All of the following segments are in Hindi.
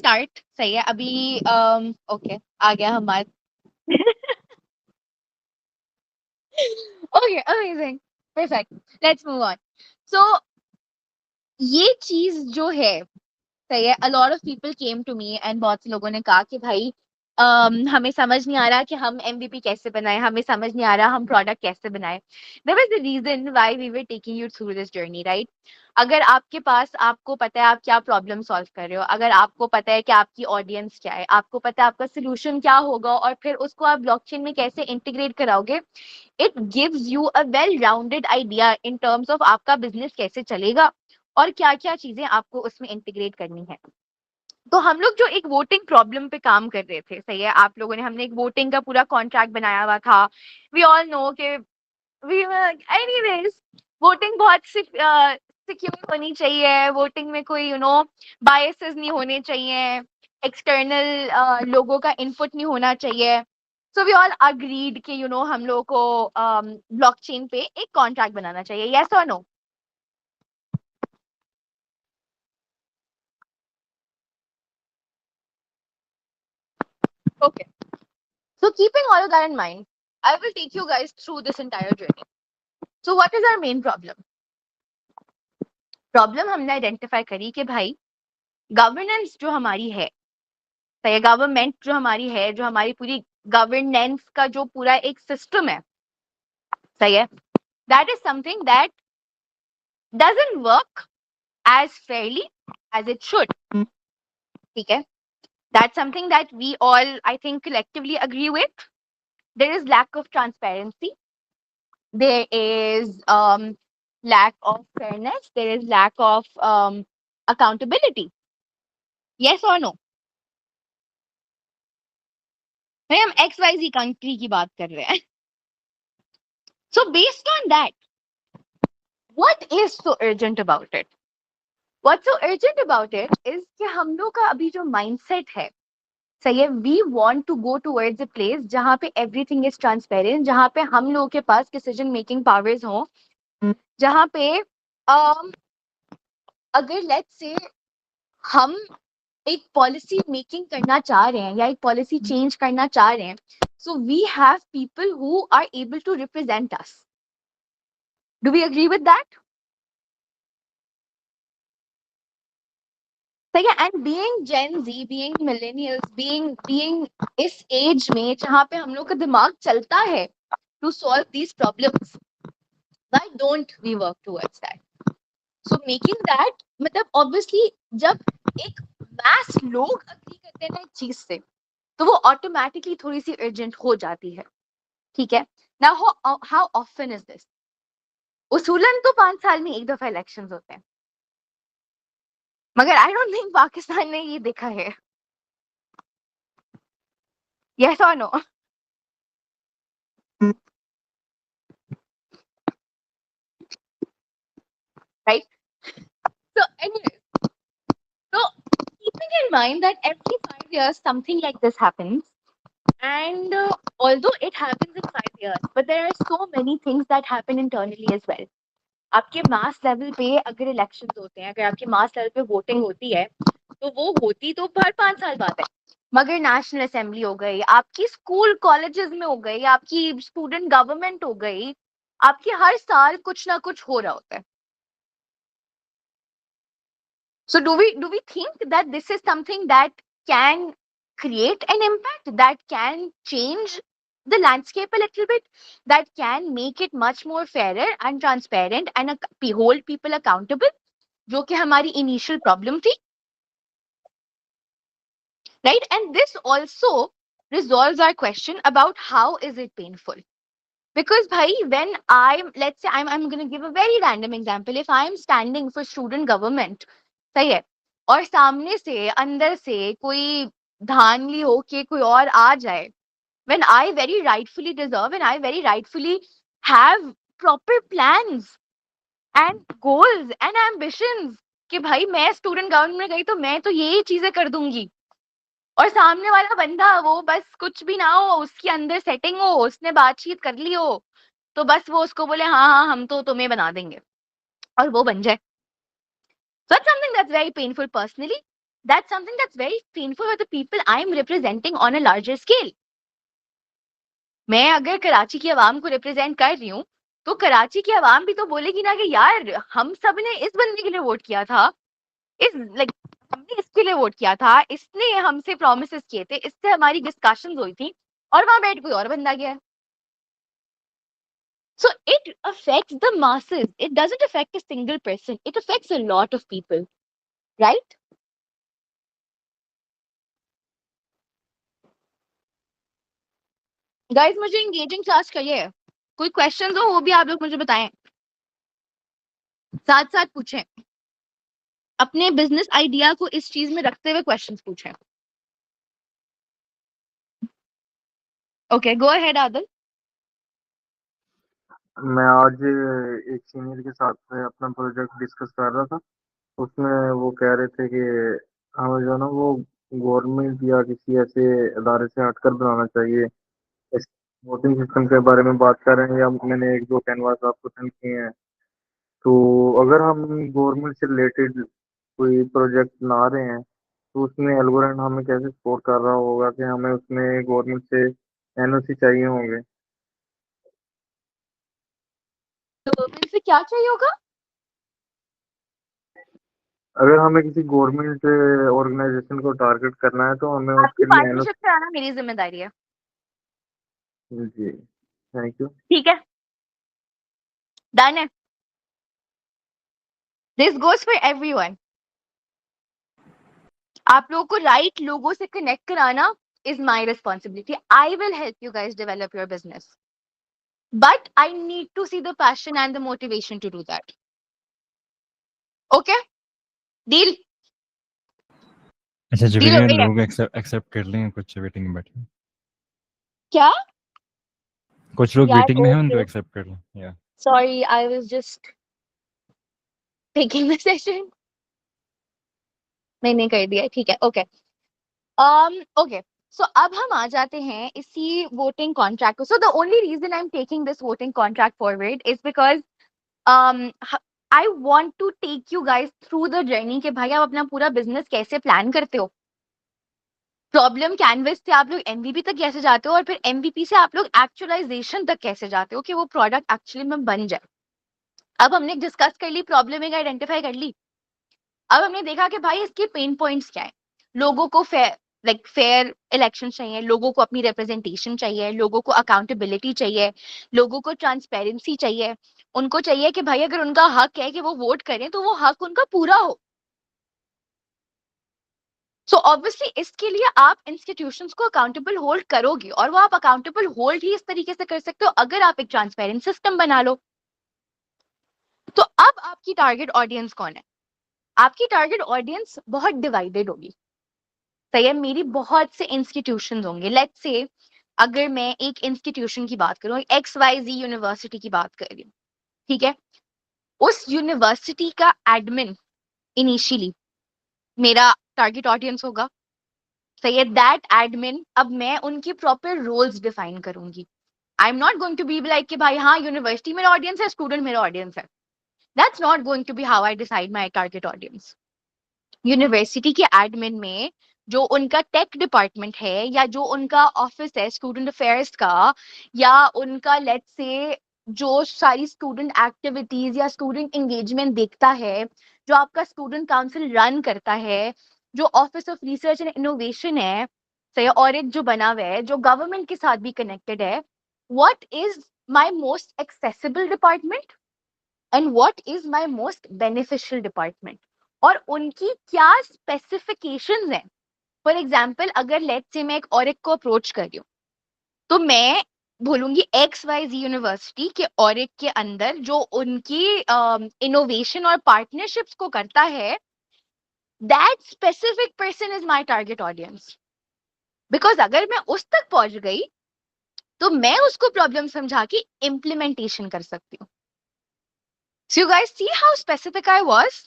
स्टार्ट सही है अभी ओके आ गया हमारे okay amazing perfect let's move on so ये चीज जो है सही है a lot of people came to me and बहुत से लोगों ने कहा कि भाई हमें समझ नहीं आ रहा कि हम एमवीपी कैसे बनाए हमें समझ नहीं आ रहा हम प्रोडक्ट कैसे बनाए that was the reason why we were taking you through this journey right अगर आपके पास आपको पता है आप क्या प्रॉब्लम सॉल्व कर रहे हो अगर आपको पता है कि आपकी ऑडियंस क्या है आपको पता है आपका सोल्यूशन क्या होगा और फिर उसको आप ब्लॉकचेन में कैसे इंटीग्रेट कराओगे it gives you a well rounded idea in terms of आपका बिजनेस कैसे चलेगा और क्या क्या चीजें आपको उसमें इंटीग्रेट करनी है तो हम लोग जो एक वोटिंग प्रॉब्लम पे काम कर रहे थे सही है आप लोगों ने हमने एक वोटिंग का पूरा कॉन्ट्रैक्ट बनाया हुआ था वी ऑल नो कि वी एनीवेज वोटिंग बहुत सिक्योर होनी चाहिए वोटिंग में कोई बायसेस नहीं होने चाहिए एक्सटर्नल लोगों का इनपुट नहीं होना चाहिए सो वी ऑल अग्रीड कि हम लोगों को ब्लॉकचेन पे एक कॉन्ट्रैक्ट बनाना चाहिए यस और no okay So keeping all of that in mind, I will take you guys through this entire journey. So what is our main problem? Problem हमने आइडेंटिफाई करी कि भाई गवर्नेंस जो हमारी है सही है गवर्नमेंट जो हमारी है जो हमारी पूरी गवर्नेंस का जो पूरा एक सिस्टम है सही है that is something that doesn't work as fairly as it should ठीक है that something that we all I think collectively agree with there is lack of transparency there is lack of fairness, there is lack of accountability. Yes or no? भाई हम XYZ कंट्री की बात कर रहे हैं. So based on that, what is so urgent about it? What's so urgent about it is कि हम लोग का अभी जो mindset है सही है we want to go towards a place जहाँ पे एवरीथिंग इज ट्रांसपेरेंट जहाँ पे हम लोगों के पास डिसीजन मेकिंग पावर्स हो जहाँ पे अगर लेट्स से हम एक पॉलिसी मेकिंग करना चाह रहे हैं या एक पॉलिसी चेंज करना चाह रहे हैं so we have people who are able to represent us do we agree with that सही है and being Gen Z being millennials being इस एज में जहाँ पे हम लोग का दिमाग चलता है to solve these problems why don't we work towards that so making that मतलब ऑब्वियसली जब एक मैस लोग अग्री करते हैं ना एक चीज से तो वो ऑटोमेटिकली थोड़ी सी अर्जेंट हो जाती है ठीक है now how often is this उसूलन तो 5 साल में एक दफा इलेक्शंस होते हैं मगर आई डोंट थिंक पाकिस्तान ने ये देखा है यस और no right so anyways so keeping in mind that every 5 years something like this happens and although it happens in 5 years but there are so many things that happen internally as well आपके मास लेवल पे अगर इलेक्शन होते हैं अगर आपके मास लेवल पे वोटिंग होती है तो वो होती तो हर 5 साल बाद है मगर नेशनल असेंबली हो गई आपकी स्कूल कॉलेजेस में हो गई आपकी स्टूडेंट गवर्नमेंट हो गई आपकी हर साल कुछ ना कुछ हो रहा होता है so do we think that this is something that can create an impact that can change the landscape a little bit that can make it much more fairer and transparent and hold people accountable जो कि हमारी initial problem थी right and this also resolves our question about how is it painful because bhai when let's say I'm going to give a very random example if I'm standing for student government सही है और सामने से अंदर से कोई धांधली हो के कोई और आ जाए when I very rightfully deserve and I very rightfully have proper plans and goals and ambitions कि भाई मैं स्टूडेंट गवर्नमेंट में गई तो मैं तो यही चीजें कर दूंगी और सामने वाला बंदा वो बस कुछ भी ना हो उसके अंदर सेटिंग हो उसने बातचीत कर ली हो तो बस वो उसको बोले हाँ हाँ हम तो तुम्हें बना देंगे और वो बन जाए so that's something that's very painful personally That's something that's very painful for the people I'm representing on a larger scale. मैं अगर कराची की आवाम को रिप्रेजेंट कर रही हूँ तो कराची की आवाम भी तो बोलेगी ना कि यार हम सब ने इस बंदे के लिए वोट किया था, इस लाइक हमने इसके लिए वोट किया था, इसने हमसे प्रोमिस किए थे, इससे हमारी डिस्कशन हुई थी और वहां बैठ कोई और बंदा गया है. So it affects the masses. It doesn't affect a single person. It affects a lot of people, right? Guys मुझे एंगेजिंग टास्क चाहिए. कोई क्वेश्चन हो वो भी आप लोग मुझे बताएं, साथ साथ पूछें, अपने बिजनेस आइडिया को इस चीज में रखते हुए क्वेश्चंस पूछें. Okay go ahead Adil. मैं आज एक सीनियर के साथ में अपना प्रोजेक्ट डिस्कस कर रहा था। उसमें वो कह रहे थे कि हमें जो है ना वो गवर्नमेंट या किसी ऐसे इदारे से हटकर बनाना चाहिए। इस वोटिंग सिस्टम के बारे में बात कर रहे हैं, या मैंने एक दो कैनवास आपको सेंड किए हैं। तो अगर हम गवर्नमेंट से रिलेटेड कोई प्रोजेक्ट बना रहे हैं तो उसमें एल्गोरिथम हमें कैसे सपोर्ट कर रहा होगा कि हमें उसमें गवर्नमेंट से एनओसी चाहिए होंगे। तो फिर से क्या चाहिए होगा? अगर हमें किसी गवर्नमेंट ऑर्गेनाइजेशन को टारगेट करना है तो हमें आपकी उसके लिए पार्टनरशिप से आना मेरी जिम्मेदारी है. जी, थैंक यू। ठीक है, डन है. This goes for everyone. आप लोगों को राइट लोगों से कनेक्ट कराना is my responsibility. I will help you guys develop your business. But I need to see the passion and the motivation to do that. Okay? Deal? अच्छा Deal हो जवेरियन गई है? लोग एक्सेप्ट कर लेंगे, कुछ वेटिंग में बैठे हैं। क्या? कुछ लोग यार वेटिंग में हैं, उनको okay. एक्सेप्ट कर लें या Sorry, I was just taking the session. मैंने कर दिया, ठीक है. ओके. ओके. सो अब हम आ जाते हैं इसी वोटिंग कॉन्ट्रैक्ट को. So the only reason I am taking this voting contract forward is because I want to take you guys through the journey कि भाई आप अपना पूरा बिजनेस कैसे प्लान करते हो. प्रॉब्लम कैनवस से आप लोग एमवीपी तक कैसे जाते हो और फिर एमवीपी से आप लोग एक्चुअलाइजेशन तक कैसे जाते हो कि वो प्रोडक्ट एक्चुअली में बन जाए. अब हमने डिस्कस कर ली, प्रॉब्लम एक आइडेंटिफाई कर ली. अब हमने देखा कि भाई इसके पेन पॉइंट्स क्या है. लोगों को फेयर इलेक्शन चाहिए, लोगों को अपनी रिप्रेजेंटेशन चाहिए, लोगों को अकाउंटेबिलिटी चाहिए, लोगों को ट्रांसपेरेंसी चाहिए. उनको चाहिए कि भाई अगर उनका हक है कि वो वोट करें तो वो हक उनका पूरा हो. सो ऑब्वियसली इसके लिए आप इंस्टीट्यूशंस को अकाउंटेबल होल्ड करोगे और वो आप अकाउंटेबल होल्ड ही इस तरीके से कर सकते हो अगर आप एक ट्रांसपेरेंट सिस्टम बना लो. तो अब आपकी टारगेट ऑडियंस कौन है? आपकी टारगेट ऑडियंस बहुत डिवाइडेड होगी. सही है, मेरी बहुत से इंस्टीट्यूशंस होंगे. लेट्स से अगर मैं एक इंस्टीट्यूशन की बात करूं, XYZ यूनिवर्सिटी की बात कर रही हूँ, ठीक है. उस यूनिवर्सिटी का एडमिन इनिशियली मेरा टारगेट ऑडियंस होगा. सही है. दैट एडमिन, अब मैं उनकी प्रॉपर रोल्स डिफाइन करूंगी. I am not going to be like कि भाई हाँ यूनिवर्सिटी मेरा ऑडियंस है, स्टूडेंट मेरा ऑडियंस है. That's not going to be how I decide my target audience. University के एडमिन में जो उनका टेक डिपार्टमेंट है या जो उनका ऑफिस है स्टूडेंट अफेयर्स का, या उनका लेट्स से जो सारी स्टूडेंट एक्टिविटीज या स्टूडेंट एंगेजमेंट देखता है, जो आपका स्टूडेंट काउंसिल रन करता है, जो office of research and innovation है, सही, और एक जो बना हुआ है जो गवर्नमेंट के साथ भी कनेक्टेड है. What is my most accessible department and what is my most beneficial department, और उनकी क्या स्पेसिफिकेशंस हैं. फॉर एग्जांपल अगर लेट्स से मैं एक और एक को अप्रोच कर रही हूँ तो मैं बोलूंगी XYZ यूनिवर्सिटी के और एक के अंदर जो उनकी इनोवेशन और पार्टनरशिप्स को करता है, that specific person is my target audience. Because अगर मैं उस तक पहुंच गई तो मैं उसको प्रॉब्लम समझा के इम्प्लीमेंटेशन कर सकती हूँ. So you guys see how specific I was.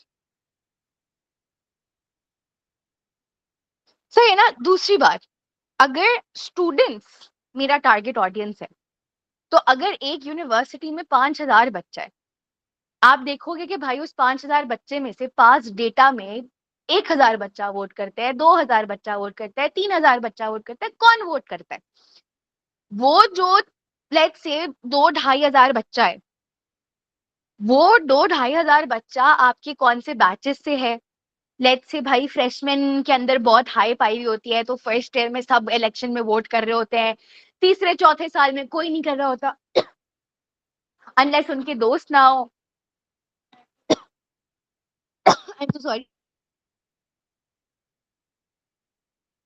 सही है ना. दूसरी बात, अगर स्टूडेंट्स मेरा टारगेट ऑडियंस है तो अगर एक यूनिवर्सिटी में 5,000 बच्चा है, आप देखोगे कि भाई उस 5,000 बच्चे में से पास डेटा में 1000 बच्चा वोट करते हैं, 2000 बच्चा वोट करता है, 3000 बच्चा वोट करता है, कौन वोट करता है? वो जो लेट्स से 2-2500 बच्चा है, वो 2-2500 बच्चा आपके कौन से बैचेस से है? लेट्स से भाई फ्रेशमैन के अंदर बहुत हाई पाई हुई होती है, तो फर्स्ट ईयर में सब इलेक्शन में वोट कर रहे होते हैं, तीसरे चौथे साल में कोई नहीं कर रहा होता अनलेस उनके दोस्त ना हो। I am so sorry,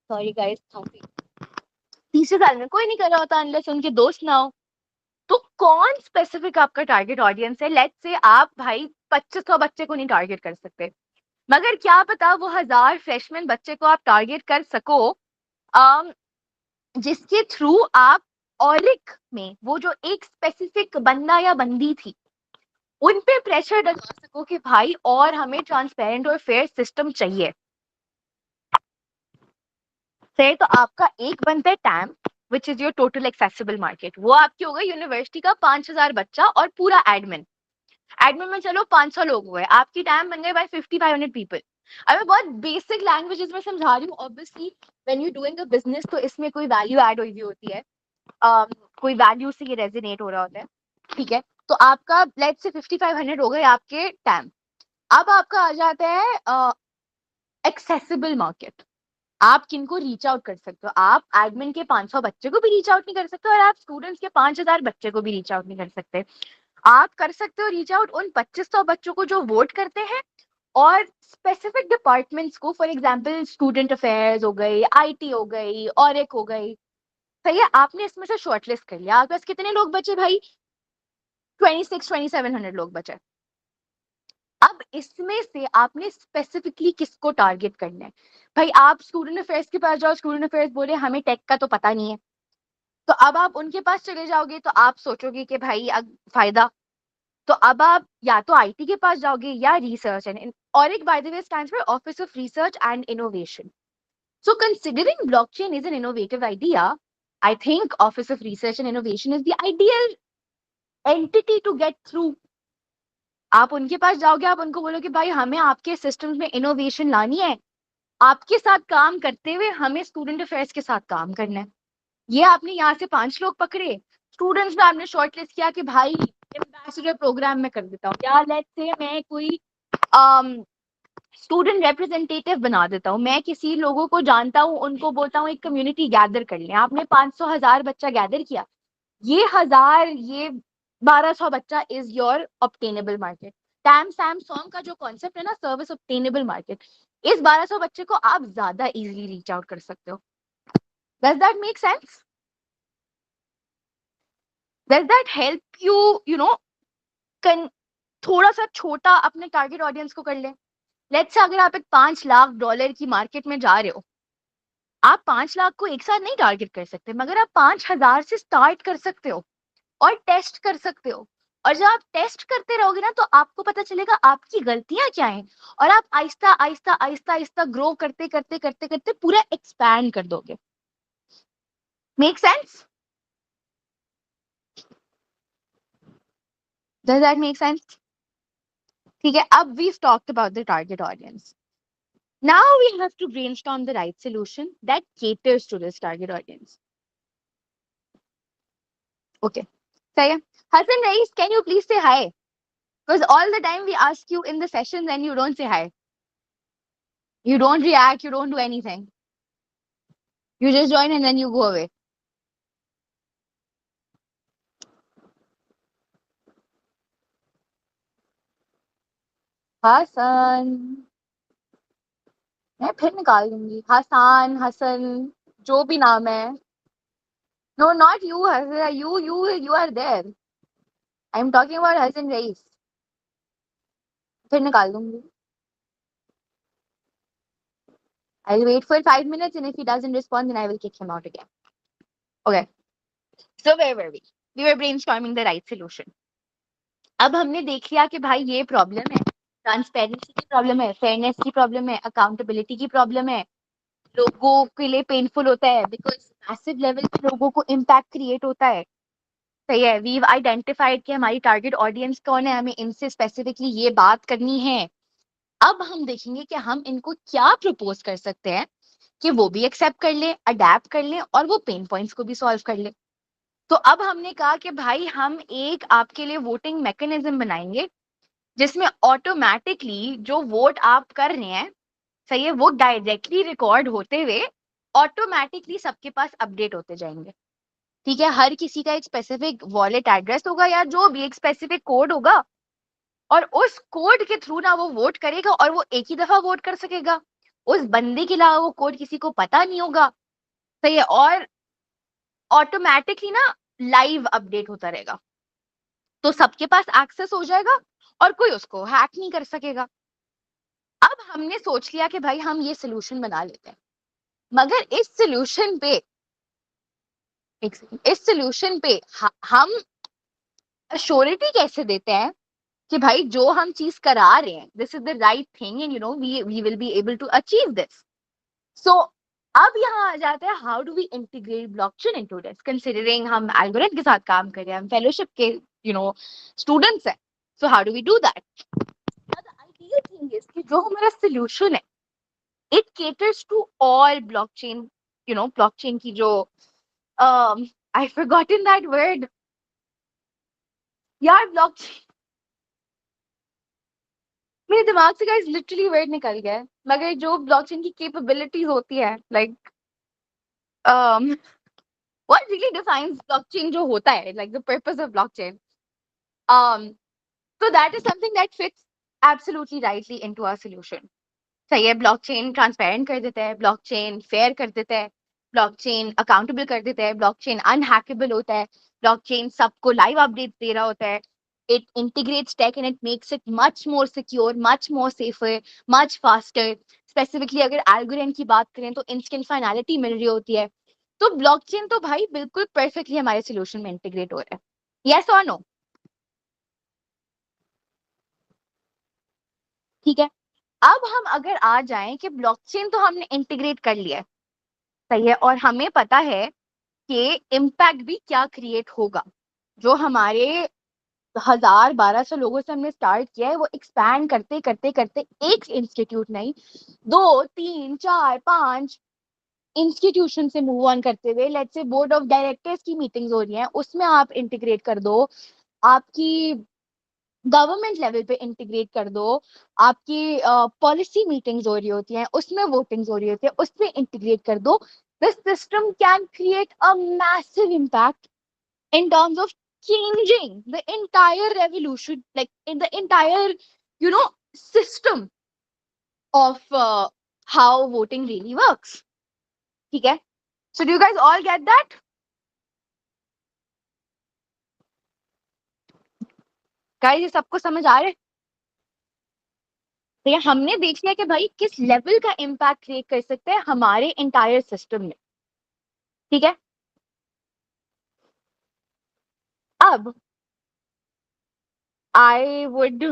sorry guys. तीसरे साल में कोई नहीं कर रहा होता अनलेस उनके दोस्त ना हो। तो कौन स्पेसिफिक आपका टारगेट ऑडियंस है? लेट्स से आप भाई 2500 बच्चे को नहीं टारगेट कर सकते, मगर क्या पता वो 1000 फ्रेशमैन बच्चे को आप टारगेट कर सको, जिसके थ्रू आप ऑरिक में वो जो एक स्पेसिफिक बंदा या बंदी थी उन पे प्रेशर डलवा सको कि भाई और हमें ट्रांसपेरेंट और फेयर सिस्टम चाहिए। सही, तो आपका एक बनता है time which is your total accessible market, वो आपकी हो गई यूनिवर्सिटी का 5000 बच्चा और पूरा एडमिन। एडमिन में चलो 500 लोग हुए, आपकी टैम बन गए बाय 5500 पीपल। अब मैं बहुत बेसिक लैंग्वेजेस में समझा रही हूँ, obviously when you doing a business तो इसमें कोई वैल्यू ऐड हुई होती है, कोई वैल्यू से ये रेजोनेट हो रहा होता है, ठीक है। तो आपका लेट्स से 5500 हो गए आपके टैम। अब आपका आ जाता है एक्सेसिबल मार्केट। आप किनको रीच आउट कर सकते हो? आप एडमिन के 500 बच्चे को भी रीच आउट नहीं कर सकते और आप स्टूडेंट्स के 5000 बच्चे को भी रीच आउट नहीं कर सकते। आप कर सकते हो रीच आउट उन 2500 बच्चों को जो वोट करते हैं और स्पेसिफिक डिपार्टमेंट्स को, फॉर एग्जांपल स्टूडेंट अफेयर्स हो गई, आईटी हो गई, ऑरिक हो गई। सही है, आपने इसमें से शॉर्टलिस्ट कर लिया। आपके पास कितने लोग बचे भाई? 2700 लोग बचे। अब इसमें से आपने स्पेसिफिकली किसको टारगेट करना है? भाई आप स्टूडेंट अफेयर्स के पास जाओ, स्टूडेंट अफेयर्स बोले हमें टेक का तो पता नहीं है, तो अब आप उनके पास चले जाओगे तो आप सोचोगे कि भाई फायदा, तो अब आप या तो आईटी के पास जाओगे या research and Auric by the way stands for office of research and innovation. So considering blockchain is an innovative idea, I think Office of Research and Innovation is the ideal entity to get through. आप उनके पास जाओगे, आप उनको बोलोगे भाई हमें आपके सिस्टम्स में इनोवेशन लानी है, आपके साथ काम करते हुए हमें स्टूडेंट अफेयर्स के साथ काम करना है। ये आपने यहाँ से 5 लोग पकड़े, स्टूडेंट्स में आपने शॉर्टलिस्ट किया कि भाई एम्बेसडर प्रोग्राम में कर देता हूँ, या लेट्स से मैं कोई स्टूडेंट रिप्रेजेंटेटिव बना देता हूँ, मैं किसी लोगों को जानता हूँ उनको बोलता हूँ एक कम्युनिटी गैदर कर लें। आपने 500 1000 बच्चा गैदर किया, ये 1000 ये 1200 बच्चा is your obtainable market. TAM SAM SOM का जो कॉन्सेप्ट है ना, सर्विस ऑब्टेनेबल मार्केट, इस 1200 बच्चे को आप ज्यादा इजीली रीच आउट कर सकते हो। Does that make sense? Does that help you, you know, थोड़ा सा छोटा अपने टारगेट ऑडियंस को कर ले। लेट्स से अगर आप एक $5 लाख की मार्केट में जा रहे हो, आप 5 लाख को एक साथ नहीं टारगेट कर सकते, मगर आप 5000 से स्टार्ट कर सकते हो और टेस्ट कर सकते हो। और जब आप टेस्ट करते रहोगे ना तो आपको पता चलेगा आपकी गलतियां क्या हैं, और आप आहिस्ता आहिस्ता आहिस्ता आहिस्ता ग्रो करते करते करते करते पूरा एक्सपैंड कर दोगे। Make sense? Does that make sense? ठीक है, अब we talked about the target audience. Now we have to brainstorm the right solution that caters to this target audience. Okay. सही है। Hassan Rais, can you please say hi? Because all the time we ask you in the sessions and you don't say hi. You don't react, you don't do anything. You just join and then you go away. Hasan, मैं फिर निकाल दूंगी। हसन, हसन, जो भी नाम है। No, not you, Hasan. You are there. I'm talking about Hassan Rais. फिर निकाल दूंगी। I'll wait for 5 minutes and if he doesn't respond, then I will kick him out again. Okay. So where were we? We were brainstorming the right solution. अब हमने देख लिया कि भाई ये प्रॉब्लम है, ट्रांसपेरेंसी की प्रॉब्लम है, फेयरनेस की प्रॉब्लम है, अकाउंटेबिलिटी की प्रॉब्लम है, लोगों के लिए पेनफुल होता है बिकॉज मैसिव लेवल पे लोगों को इम्पैक्ट क्रिएट होता है। सही है, वीव आइडेंटिफाइड कि हमारी टारगेट ऑडियंस कौन है, हमें इनसे स्पेसिफिकली ये बात करनी है। अब हम देखेंगे कि हम इनको क्या प्रपोज कर सकते हैं कि वो भी एक्सेप्ट कर ले, अडेप्ट कर ले और वो पेन पॉइंट्स को भी सॉल्व कर ले। तो अब हमने कहा कि भाई हम एक आपके लिए वोटिंग मैकेनिज्म बनाएंगे जिसमें ऑटोमेटिकली जो वोट आप कर रहे हैं, सही है, वो डायरेक्टली रिकॉर्ड होते हुए ऑटोमेटिकली सबके पास अपडेट होते जाएंगे। ठीक है, हर किसी का एक स्पेसिफिक वॉलेट एड्रेस होगा या जो भी एक स्पेसिफिक कोड होगा, और उस कोड के थ्रू ना वो वोट करेगा और वो एक ही दफा वोट कर सकेगा। उस बंदे के अलावा वो कोड किसी को पता नहीं होगा। सही है, और ऑटोमेटिकली ना लाइव अपडेट होता रहेगा, तो सबके पास एक्सेस हो जाएगा और कोई उसको हैक नहीं कर सकेगा। अब हमने सोच लिया कि भाई हम ये सोल्यूशन बना लेते हैं, मगर इस सोल्यूशन पे हम अश्योरिटी कैसे देते हैं कि भाई जो हम चीज करा रहे हैं this is the right thing and we will be able to achieve this. So अब यहाँ आ जाता है how do we integrate blockchain into this, considering हम एल्गोरिथम के साथ काम कर रहे हैं, हम फेलोशिप के स्टूडेंट्स हैं। So how do we do that? The ideal thing is कि जो हमारा सोल्यूशन है it caters to all blockchain, blockchain की जो आई फॉरगॉटन दैट वर्ड यार, ब्लॉकचेन मेरे दिमाग से गाइस लिटरली वर्ड निकल गया है, मगर जो ब्लॉकचेन की कैपेबिलिटीज होती है like what really defines blockchain जो होता है, like the purpose of blockchain, um so that is something that fits absolutely rightly into our solution। सही है, ब्लॉकचेन ट्रांसपेरेंट कर देता है, ब्लॉकचेन फेयर कर देता है, ब्लॉकचेन अकाउंटेबल कर देता है, ब्लॉकचेन अनहैकेबल होता है, ब्लॉकचेन सबको लाइव अपडेट दे रहा होता है, it integrates tech and it makes it much more secure, much more safer, much faster। Specifically अगर एल्गोरिथम की बात करें तो इंस्टेंट फाइनलिटी मिल रही होती है। तो ब्लॉकचेन तो भाई बिल्कुल परफेक्टली हमारे सोल्यूशन में इंटीग्रेट हो रहा है, यस और नो? ठीक है, अब हम अगर आ जाएं कि ब्लॉकचेन तो हमने इंटीग्रेट कर लिया है, सही है, और हमें पता है कि इम्पैक्ट भी क्या क्रिएट होगा। जो हमारे 1000-1200 लोगों से हमने स्टार्ट किया है वो एक्सपैंड करते करते करते एक इंस्टीट्यूट नहीं, 2 3 4 5 इंस्टीट्यूशन से मूव ऑन करते हुए let's say board of directors की मीटिंग्स हो रही हैं उसमें आप इंटीग्रेट कर दो, आपकी गवर्नमेंट लेवल पे इंटीग्रेट कर दो, आपकी पॉलिसी मीटिंग्स हो रही होती हैं उसमें वोटिंग्स हो रही होती है उसमें इंटीग्रेट कर दो। This system can create a massive impact in terms of changing the entire revolution, like in the entire, you know, system of how voting really works। ठीक है, so do you guys all get that? guys ये सबको समझ आ रहा है? तो ये हमने देख लिया कि भाई किस लेवल का इम्पैक्ट क्रिएट कर सकते हैं हमारे इंटायर सिस्टम में। ठीक है, अब आई वुड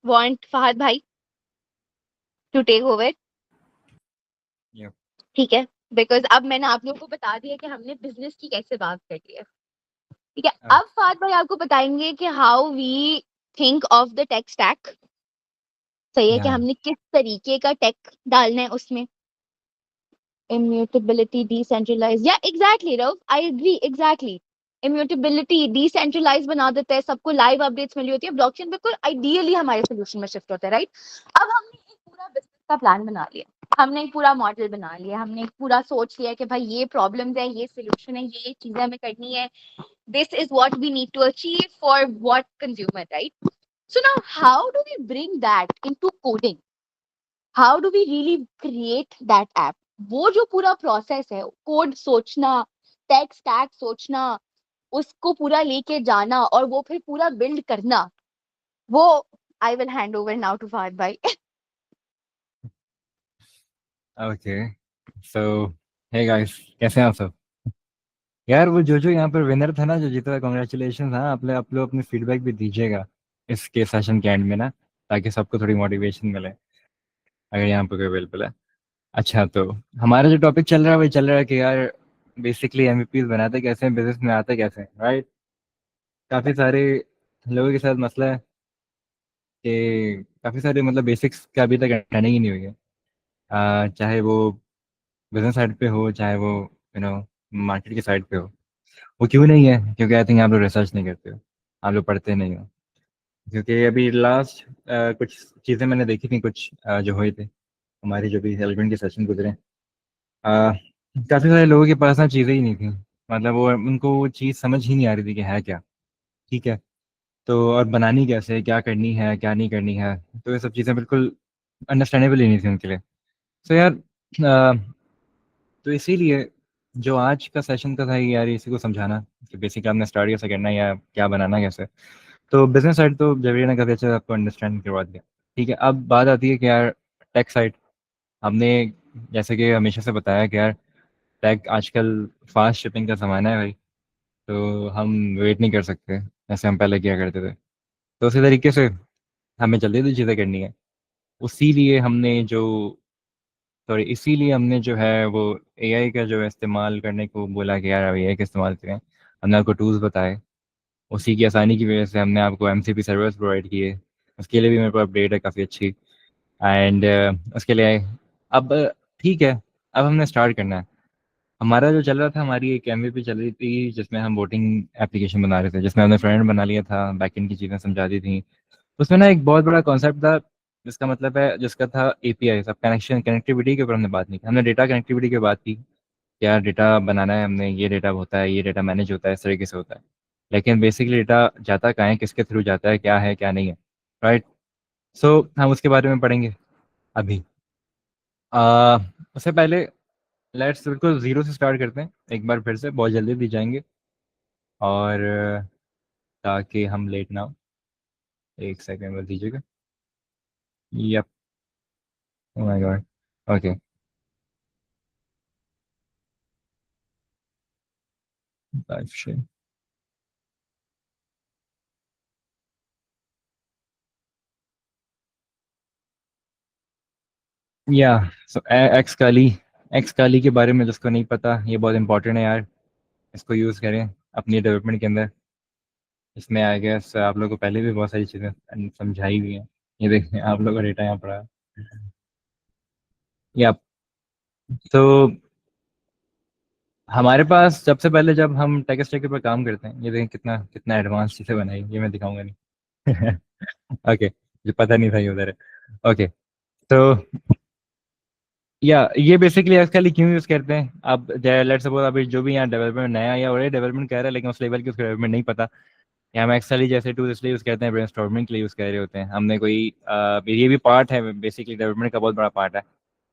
वांट फहद भाई टू टेक ओवर। Yeah. ठीक है, बिकॉज अब मैंने आप लोगों को बता दिया कि हमने बिजनेस की कैसे बात करी है। ठीक है, हाँ। अब फाद भाई आपको बताएंगे कि how we think of the tech stack. सही है कि Yeah. हमने किस तरीके का टेक डालना है उसमें, इम्यूटेबिलिटी, डिसेंट्रलाइज, या एग्जैक्टली रव I agree, exactly immutability decentralise बना देता है, सबको लाइव अपडेट्स मिली होती है, ब्लॉकचेन बिल्कुल आइडियली हमारे सोल्यूशन में शिफ्ट होता है, राइट? अब हमने एक पूरा बिजनेस का प्लान बना लिया, हमने एक पूरा मॉडल बना लिया, हमने एक पूरा सोच लिया कि भाई ये प्रॉब्लम्स है, ये सोल्यूशन है, ये चीजें हमें करनी है, this is what we need to achieve for what consumer, right? So now how do we bring that into coding? How do we really create that app? वो जो पूरा प्रोसेस है, कोड सोचना, टेक स्टैक सोचना, उसको पूरा लेके जाना और वो फिर पूरा बिल्ड करना, वो I will hand over now to Fahad भाई। Okay. So, hey guys, कैसे हैं आप सब? यार वो जो यहाँ पर विनर था ना, जो जीता, कॉन्ग्रेचुलेशन। हाँ, आप लोग अपने फीडबैक भी दीजिएगा इसके सेशन के एंड में ना, ताकि सबको थोड़ी मोटिवेशन मिले, अगर यहाँ पे कोई अवेलेबल है। अच्छा, तो हमारा जो टॉपिक चल रहा है वही चल रहा है कि यार बेसिकली एमवीपीज बनाते कैसे हैं, बिजनेस में आते कैसे हैं, राइट? काफ़ी सारे लोगों के साथ मसला है कि काफ़ी सारे मतलब बेसिक्स का अभी तक अंडरस्टैंडिंग ही नहीं हुई है। चाहे वो बिजनेस साइड पे हो, चाहे वो मार्केट की साइड पे हो। वो क्यों नहीं है? क्योंकि आई थिंक आप लोग रिसर्च नहीं करते हो, आप लोग पढ़ते नहीं हो। क्योंकि अभी लास्ट कुछ चीज़ें मैंने देखी थी, कुछ जो हुए थे हमारी जो भी एलिमेंट के सेशन गुजरे, काफ़ी सारे लोगों के पास ना चीज़ें ही नहीं थी। मतलब वो उनको वो चीज़ समझ ही नहीं आ रही थी कि है क्या। ठीक है, तो और बनानी कैसे है, क्या करनी है, क्या नहीं करनी है। तो ये सब चीज़ें बिल्कुल अंडरस्टैंडेबल ही नहीं थी उनके लिए। सो यार, तो इसीलिए जो आज का सेशन का था ये यार, इसी को समझाना कि बेसिकली आपने स्टार्ट कैसे करना है या क्या बनाना कैसे। तो बिजनेस साइड तो जबरी ने काफ़ी अच्छे से आपको अंडरस्टैंड करवा दिया। ठीक है, अब बात आती है कि यार टेक साइड, हमने जैसे कि हमेशा से बताया कि यार टेक आजकल फास्ट शिपिंग का ज़माना है भाई। तो हम वेट नहीं कर सकते जैसे हम पहले किया करते थे। तो उसी तरीके से हमें जल्दी जल्दी चीज़ें करनी है। उसी लिए हमने जो सॉरी इसीलिए हमने जो है वो एआई का जो इस्तेमाल करने को बोला कि यार अब एआई का इस्तेमाल करें। हमने आपको टूल्स बताए, उसी की आसानी की वजह से हमने आपको एमसीपी सर्विस प्रोवाइड किए। उसके लिए भी मेरे पास अपडेट है काफ़ी अच्छी। एंड उसके लिए अब ठीक है, अब हमने स्टार्ट करना है। हमारा जो चल रहा था, हमारी एक एमवीपी चल रही थी जिसमें हम वोटिंग एप्लीकेशन बना रहे थे, जिसमें हमने फ्रंट बना लिया था, बैकएंड की चीज़ें समझा दी थी। उसमें ना एक बहुत बड़ा कॉन्सेप्ट था, जिसका मतलब है जिसका था एपीआई। सब कनेक्टिविटी के ऊपर हमने बात नहीं की, हमने डेटा कनेक्टिविटी की बात की। क्या डेटा बनाना है हमने, ये डेटा होता है, ये डेटा मैनेज होता है, इस तरीके से होता है। लेकिन बेसिकली डेटा जाता कहाँ है, किसके थ्रू जाता है क्या नहीं है। राइट। सो हम उसके बारे में पढ़ेंगे अभी। आ, उससे पहले लेट्स बिल्कुल ज़ीरो से स्टार्ट करते हैं एक बार फिर से, बहुत जल्दी दी जाएंगे। और ताकि हम लेट ना हो, एक सेकंड बस दीजिएगा। Yup. Oh my God. Okay. Life share. या सो एक्स काली के बारे में जिसको नहीं पता, ये बहुत इंपॉर्टेंट है यार। इसको यूज़ करें अपनी डेवलपमेंट के अंदर। इसमें आई गेस आप लोगों को पहले भी बहुत सारी चीज़ें समझाई हुई हैं। ये देखें, आप लोगों का डेटा यहाँ पड़ा है। या तो हमारे पास सबसे पहले जब हम टेक स्टैक के ऊपर काम करते हैं, ये देखें कितना कितना एडवांस चीज़ें बनाई, ये मैं दिखाऊंगा नहीं। ओके, जो पता नहीं था ये उधर है। ओके, तो या ये बेसिकली एक्चुअली क्यों यूज़ करते हैं। अब लेट्स सपोज अभी जो भी यहाँ डेवलपमेंट नया या ऑलरेडी डेवलपमेंट कर रहा है लेकिन उस लेवल की उसका डेवलपमेंट नहीं पता, या हम एक्सएल जैसे टूल इसलिए यूज़ करते हैं, ब्रेनस्टॉर्मिंग के लिए यूज़ कर रहे होते हैं। हमने कोई ये भी पार्ट है बेसिकली, डेवलपमेंट का बहुत बड़ा पार्ट है।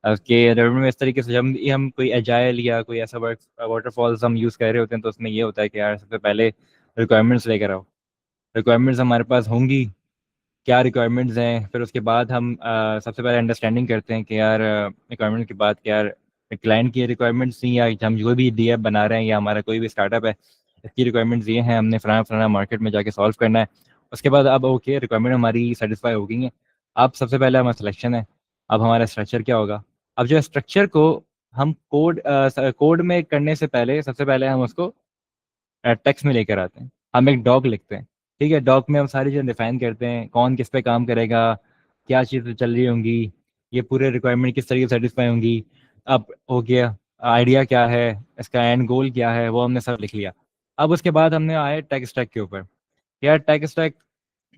उसके डेवलपमेंट में इस तरीके से जब हम कोई एजाइल या कोई ऐसा वर्क वाटरफॉल्स हम यूज़ कर रहे होते हैं, तो उसमें ये होता है कि यार सबसे पहले रिक्वायरमेंट्स लेकर आओ। रिक्वायरमेंट्स हमारे पास होंगी, क्या रिक्वायरमेंट्स हैं, फिर उसके बाद हम सबसे पहले अंडरस्टैंडिंग करते हैं कि यार रिक्वायरमेंट के बाद कि यार क्लाइंट की रिक्वायरमेंट्स नहीं, या हम जो भी डीएफ बना रहे हैं या हमारा कोई भी स्टार्टअप है, इसकी रिक्वायरमेंट्स ये हैं, हमने फलाना फलाना मार्केट में जाके सॉल्व करना है। उसके बाद अब ओके, रिक्वायरमेंट हमारी सेटिस्फाई हो गई है। अब सबसे पहले हमारा सिलेक्शन है। अब हमारा स्ट्रक्चर क्या होगा। अब जो स्ट्रक्चर को हम कोड में करने से पहले सबसे पहले हम उसको टेक्स्ट में लेकर आते हैं। हम एक डॉग लिखते हैं। ठीक है, डॉग में हम सारी चीज़ें डिफाइन करते हैं, कौन किस पे काम करेगा, क्या चीज़ें चल रही होंगी, ये पूरे रिक्वायरमेंट किस तरीके से सेटिस्फाई होंगी। अब हो गया, आइडिया क्या है, इसका एंड गोल क्या है, वो हमने सब लिख लिया। अब उसके बाद हमने आए टेक स्टैक के ऊपर। यार टेक स्टैक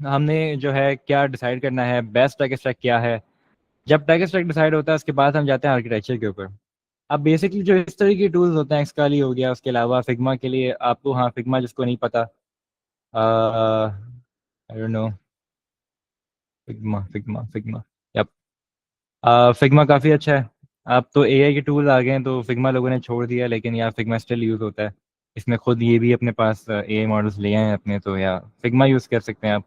हमने जो है क्या डिसाइड करना है, बेस्ट टेक स्टैक क्या है। जब टेक स्टैक डिसाइड होता है उसके बाद हम जाते हैं आर्किटेक्चर के ऊपर। अब बेसिकली जो इस तरह के टूल्स होते हैं, एक्सकाली हो गया, उसके अलावा फिग्मा के लिए आपको, हाँ फिग्मा जिसको नहीं पता, I don't know, Figma Figma Figma, yup. Figma काफ़ी अच्छा है। अब तो एआई के टूल आ गए हैं तो फिग्मा लोगों ने छोड़ दिया, लेकिन यार फिग्मा स्टिल यूज़ होता है। इसमें खुद ये भी अपने पास एआई मॉडल्स ले आए हैं अपने, तो या फिग्मा यूज़ कर सकते हैं आप।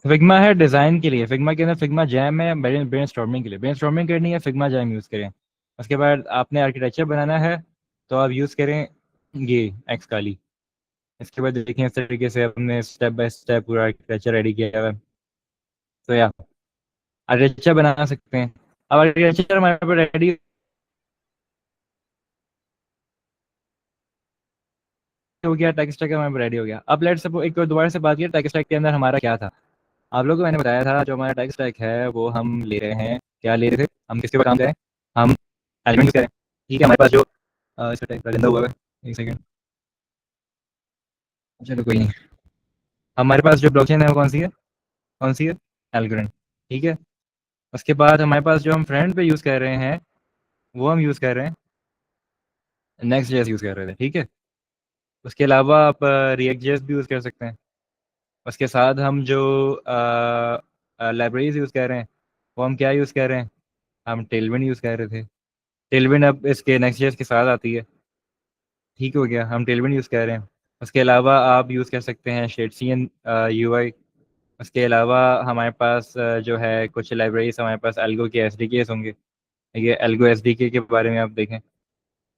फिग्मा है डिज़ाइन के लिए, फिग्मा के अंदर फिग्मा जैम है ब्रेन स्टॉर्मिंग के लिए। ब्रेन स्टॉर्मिंग करनी है, फिग्मा जैम यूज़ करें। उसके बाद आपने आर्किटेक्चर बनाना है तो आप यूज़ करें ये एक्सकाली। इसके बाद देखें इस तरीके से हमने स्टेप बाय स्टेप पूरा आर्किटेक्चर रेडी किया हुआ है। तो या आर्किटेक्चर बना सकते हैं। अब आर्किटेक्चर हमारे पास रेडी हो गया, टेक स्टैक हमारे पास रेडी हो गया। अब लेट्स सपोज एक बार दोबारा से बात करें टेक स्टैक के अंदर हमारा क्या था। आप लोगों को मैंने बताया था जो हमारा टेक स्टैक है वो हम ले रहे हैं, क्या ले रहे थे, हम किसके ऊपर काम करें, हम एलिमेंट यूज करें। ठीक है, हमारे पास जो इसका टैग गंदा हुआ है, एक सेकंड, चलो कोई नहीं। हमारे पास जो ब्लॉकचेन है वो कौन सी है, एल्गोरिथम। ठीक है, उसके बाद हमारे पास जो हम फ्रंट पे यूज़ कर रहे हैं वो हम यूज़ कर रहे हैं नेक्स्ट जेएस यूज़ कर रहे थे। ठीक है, उसके अलावा आप रिएक्ट जेएस भी यूज़ कर सकते हैं। उसके साथ हम जो लाइब्रेरीज यूज़ कर रहे हैं वो हम क्या यूज़ कर रहे हैं, हम टेलविंड यूज़ कर रहे थे। टेलविंड अब इसके नेक्स्ट जेएस के साथ आती है। ठीक हो गया, हम टेलविंड यूज़ कर रहे हैं। उसके अलावा आप यूज़ कर सकते हैं शेडसीन यूआई। उसके अलावा हमारे पास जो है कुछ लाइब्रेरीज, हमारे पास एल्गो के एसडीकेस होंगे। ये एल्गो एसडीके के बारे में आप देखें,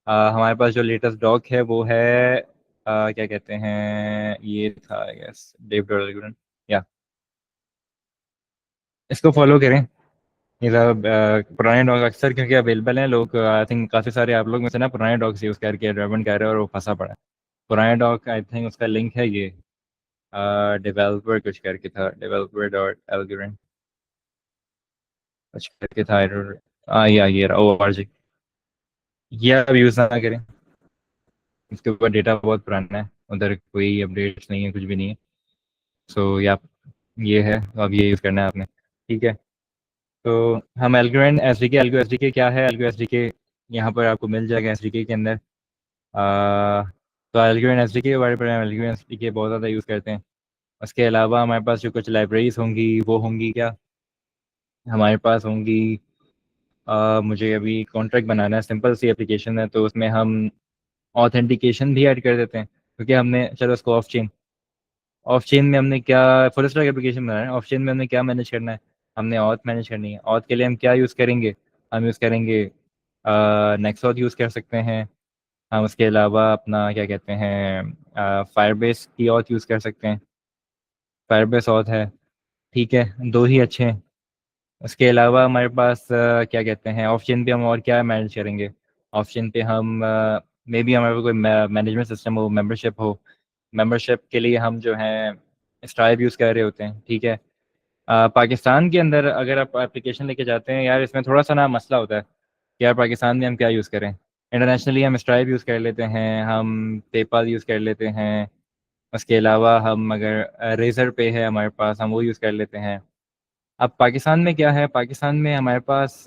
हमारे पास जो लेटेस्ट डॉक है वो है क्या कहते हैं, ये था आई गेस डेव डॉलर, या इसको फॉलो करें। ये सब पुराने डॉग अक्सर क्योंकि अवेलेबल हैं, लोग आई थिंक काफ़ी सारे आप लोग में से ना पुराने डॉग्स यूज़ करके डेवलपमेंट कर रहे हैं और वो फंसा पड़ा है। पुराने डॉग आई थिंक उसका लिंक है ये डेवलपर कुछ करके था, डेवलपर डॉट एल्गोरिथम कुछ करके था। या ये रहा ओ आर जी, ये अब यूज़ ना करें, इसके ऊपर डेटा बहुत पुराना है, उधर कोई अपडेट्स नहीं है, कुछ भी नहीं है। सो या ये है, अब ये यूज़ करना है आपने। ठीक है, तो हम एल्गोरिथम एस डी के क्या है, एल्गो एस डी के यहाँ पर आपको मिल जाएगा एस डी के अंदर। तो एल्गोरिथम एस डी के बारे में, एल्गोरिथम एस डी के बहुत ज़्यादा यूज़ करते हैं। उसके अलावा हमारे पास जो कुछ लाइब्रेरीज होंगी वो होंगी क्या, हमारे पास होंगी मुझे अभी कॉन्ट्रैक्ट बनाना है, सिंपल सी एप्लीकेशन है, तो उसमें हम ऑथेंटिकेशन भी ऐड कर देते हैं क्योंकि हमने, चलो उसको ऑफ चेन में हमने क्या, फुल स्टैक एप्लीकेशन बना रहे हैं, ऑफ चेन में हमने क्या मैनेज करना है, हमने ऑथ मैनेज करनी है। ऑथ के लिए हम क्या यूज़ करेंगे, हम यूज़ करेंगे नेक्सॉथ यूज़ कर सकते हैं। हम उसके अलावा अपना क्या कहते हैं फायरबेस की ऑथ यूज़ कर सकते हैं, फायरबेस ऑथ है। ठीक है, दो ही अच्छे हैं। उसके अलावा हमारे पास क्या कहते हैं ऑफ चेन पे हम और क्या मैनेज करेंगे, ऑफ चेन पे हम मे बी हमारे पास कोई मैनेजमेंट सिस्टम हो, मेंबरशिप हो, मेंबरशिप के लिए हम जो है स्ट्राइप यूज़ कर रहे होते हैं। ठीक है, पाकिस्तान के अंदर अगर आप एप्लीकेशन लेके जाते हैं यार, इसमें थोड़ा सा ना मसला होता है कि यार पाकिस्तान में हम क्या यूज़ करें। इंटरनेशनली हम स्ट्राइप यूज़ कर लेते हैं, हम पेपाल यूज़ कर लेते हैं। उसके अलावा हम अगर रेजर पे है हमारे पास, हम वो यूज़ कर लेते हैं। अब पाकिस्तान में क्या है, पाकिस्तान में हमारे पास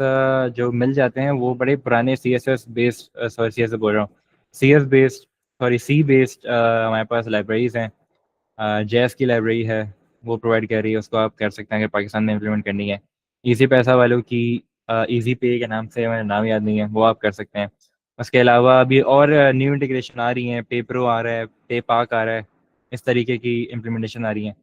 जो मिल जाते हैं वो बड़े पुराने C S S based, sorry C S बोल रहा हूँ, C S based, sorry C based हमारे पास लाइब्रेरीज हैं। जेएस की लाइब्रेरी है, वो प्रोवाइड कर रही है, उसको आप कर सकते हैं अगर पाकिस्तान में इम्प्लीमेंट करनी है। इजी पैसा वालों की इजी पे के नाम से, मेरा नाम याद नहीं है, वो आप कर सकते हैं। उसके अलावा अभी और न्यू इंटीग्रेशन आ रही हैं, पे प्रो आ रहा है, पे पाक आ रहा है, इस तरीके की इम्प्लीमेंटेशन आ रही हैं।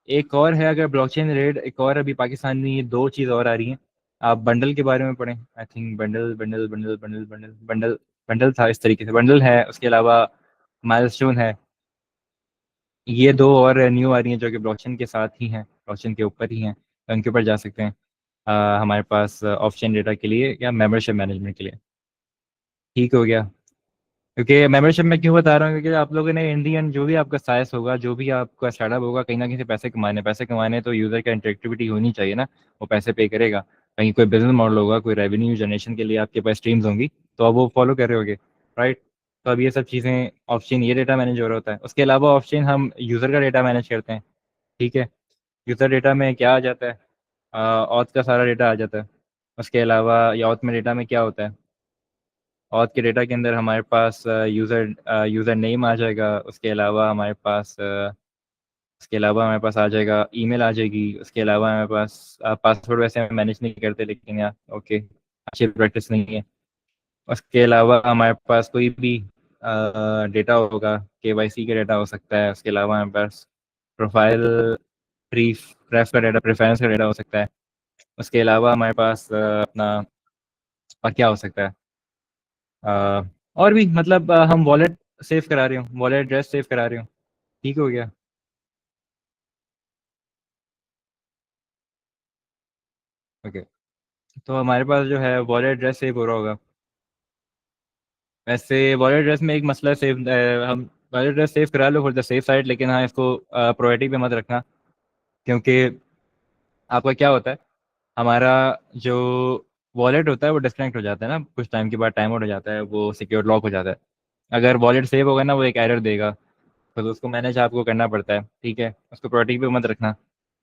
एक और है, अगर ब्लॉकचेन रेट, एक और अभी पाकिस्तान में ये दो चीज़ और आ रही हैं। आप बंडल के बारे में पढ़ें, I think bundle bundle bundle bundle bundle bundle bundle था, इस तरीके से बंडल है। उसके अलावा माइलस्टोन है। ये दो और न्यू आ रही हैं जो कि ब्लॉकचेन के साथ ही हैं, ब्लॉकचेन के ऊपर ही हैं, तो उनके ऊपर जा सकते हैं हमारे पास ऑफ चेन डेटा के लिए या मेंबरशिप मैनेजमेंट के लिए। ठीक हो गया, क्योंकि मेंबरशिप में क्यों बता रहा हूँ, क्योंकि आप लोगों ने इंडियन जो भी आपका साइज होगा, जो भी आपका स्टार्टअप होगा, कहीं ना कहीं से पैसे कमाने तो यूज़र का इंटरेक्टिविटी होनी चाहिए ना, वो पैसे पे करेगा। कहीं कोई बिजनेस मॉडल होगा, कोई रेवेन्यू जनरेशन के लिए आपके पास स्ट्रीम्स होंगी, तो आप वो फॉलो कर रहे होगे, राइट। तो अब ये सब चीज़ें ऑफ चेन ये डेटा मैनेज हो रहा होता है। उसके अलावा ऑफ चेन हम यूज़र का डेटा मैनेज करते हैं। ठीक है, यूज़र डेटा में क्या आ जाता है, ऑथ का सारा डेटा आ जाता है। उसके अलावा या ऑथ में डेटा में क्या होता है, ऑथ के डेटा के अंदर हमारे पास यूज़र नेम आ जाएगा। उसके अलावा हमारे पास आ जाएगा ईमेल आ जाएगी। उसके अलावा हमारे पास पासवर्ड वैसे हम मैनेज नहीं करते, लेकिन यार ओके, अच्छी प्रैक्टिस नहीं है। उसके अलावा हमारे पास कोई भी डेटा होगा, केवाईसी का डेटा हो सकता है। उसके अलावा हमारे पास प्रोफाइल प्रेफ का डेटा, प्रेफरेंस का डेटा हो सकता है। उसके अलावा हमारे पास अपना क्या हो सकता है, अ, और भी, मतलब हम वॉलेट सेव करा रहे हो, वॉलेट एड्रेस सेव करा रहे हो। ठीक हो गया, ओके। तो हमारे पास जो है वॉलेट एड्रेस सेव हो रहा होगा। वैसे वॉलेट एड्रेस में एक मसला सेव, हम वॉलेट एड्रेस सेव करा लो फॉर द सेफ साइड, लेकिन हाँ इसको प्रायोरिटी पे मत रखना। क्योंकि आपका क्या होता है, हमारा जो वॉलेट होता है वो डिस्कनेक्ट हो जाता है ना, कुछ टाइम के बाद टाइम आउट हो जाता है, वो सिक्योर लॉक हो जाता है। अगर वॉलेट सेव होगा ना, वो एक एरर देगा, तो उसको मैनेज आपको करना पड़ता है। ठीक है, उसको प्रायोरिटी पे मत रखना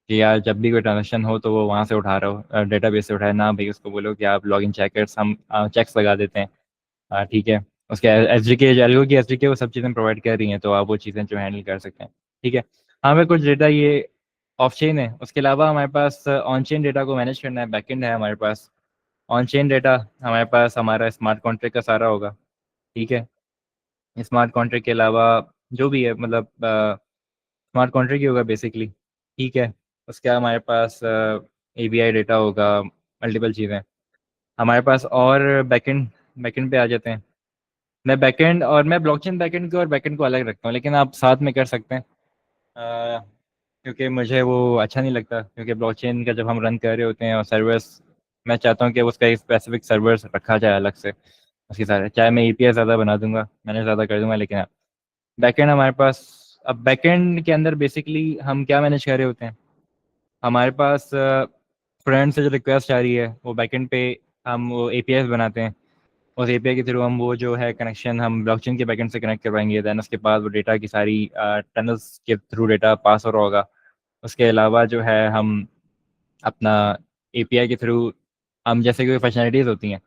कि यार जब भी कोई ट्रांजेक्शन हो तो वो वहाँ से उठा रहा हो, डेटाबेस से उठाए ना भाई। उसको बोलो कि आप लॉगिन चेकर्स, हम चेक्स लगा देते हैं। ठीक है, उसके एस डी के एल्गो की एस डी के वो सब चीज़ें प्रोवाइड कर रही हैं, तो आप वो चीज़ें जो हैंडल कर सकते हैं। ठीक है, हमें कुछ डेटा ये ऑफ चेन है, उसके अलावा हमारे पास ऑन चेन डेटा को मैनेज करना है, बैकएंड है हमारे पास। ऑन चेन डेटा हमारे पास हमारा स्मार्ट कॉन्ट्रैक्ट का सारा होगा। ठीक है, स्मार्ट कॉन्ट्रैक्ट के अलावा जो भी है, मतलब स्मार्ट कॉन्ट्रैक्ट ही होगा बेसिकली। ठीक है, उसके हमारे पास एबीआई डेटा होगा, मल्टीपल चीज़ें हमारे पास। और बैकएंड, बैकएंड पे आ जाते हैं। मैं ब्लॉकचेन बैकएंड को और बैकएंड को अलग रखता हूँ, लेकिन आप साथ में कर सकते हैं। अ, क्योंकि मुझे वो अच्छा नहीं लगता, क्योंकि ब्लॉकचेन का जब हम रन कर रहे होते हैं और सर्वर्स, मैं चाहता हूँ कि उसका एक स्पेसिफिक सर्वर्स रखा जाए अलग से। उसके सारे चाहे मैं ईपीएस ज़्यादा बना दूंगा, मैंने ज़्यादा कर दूंगा, लेकिन बैकएंड हमारे पास। अब बैकएंड के अंदर बेसिकली हम क्या मैनेज कर रहे होते हैं, हमारे पास फ्रेंड से जो रिक्वेस्ट आ रही है वो बैकएंड पे हम वो एपीआई बनाते हैं। उस एपीआई के थ्रू हम वो जो है कनेक्शन हम ब्लॉकचेन के बैकएंड से कनेक्ट करवाएंगे, देन उसके बाद वो डेटा की सारी टनल्स के थ्रू डेटा पास हो रहा होगा। उसके अलावा जो है हम अपना एपीआई के थ्रू, हम जैसे कोई फंक्शनलिटीज़ होती हैं,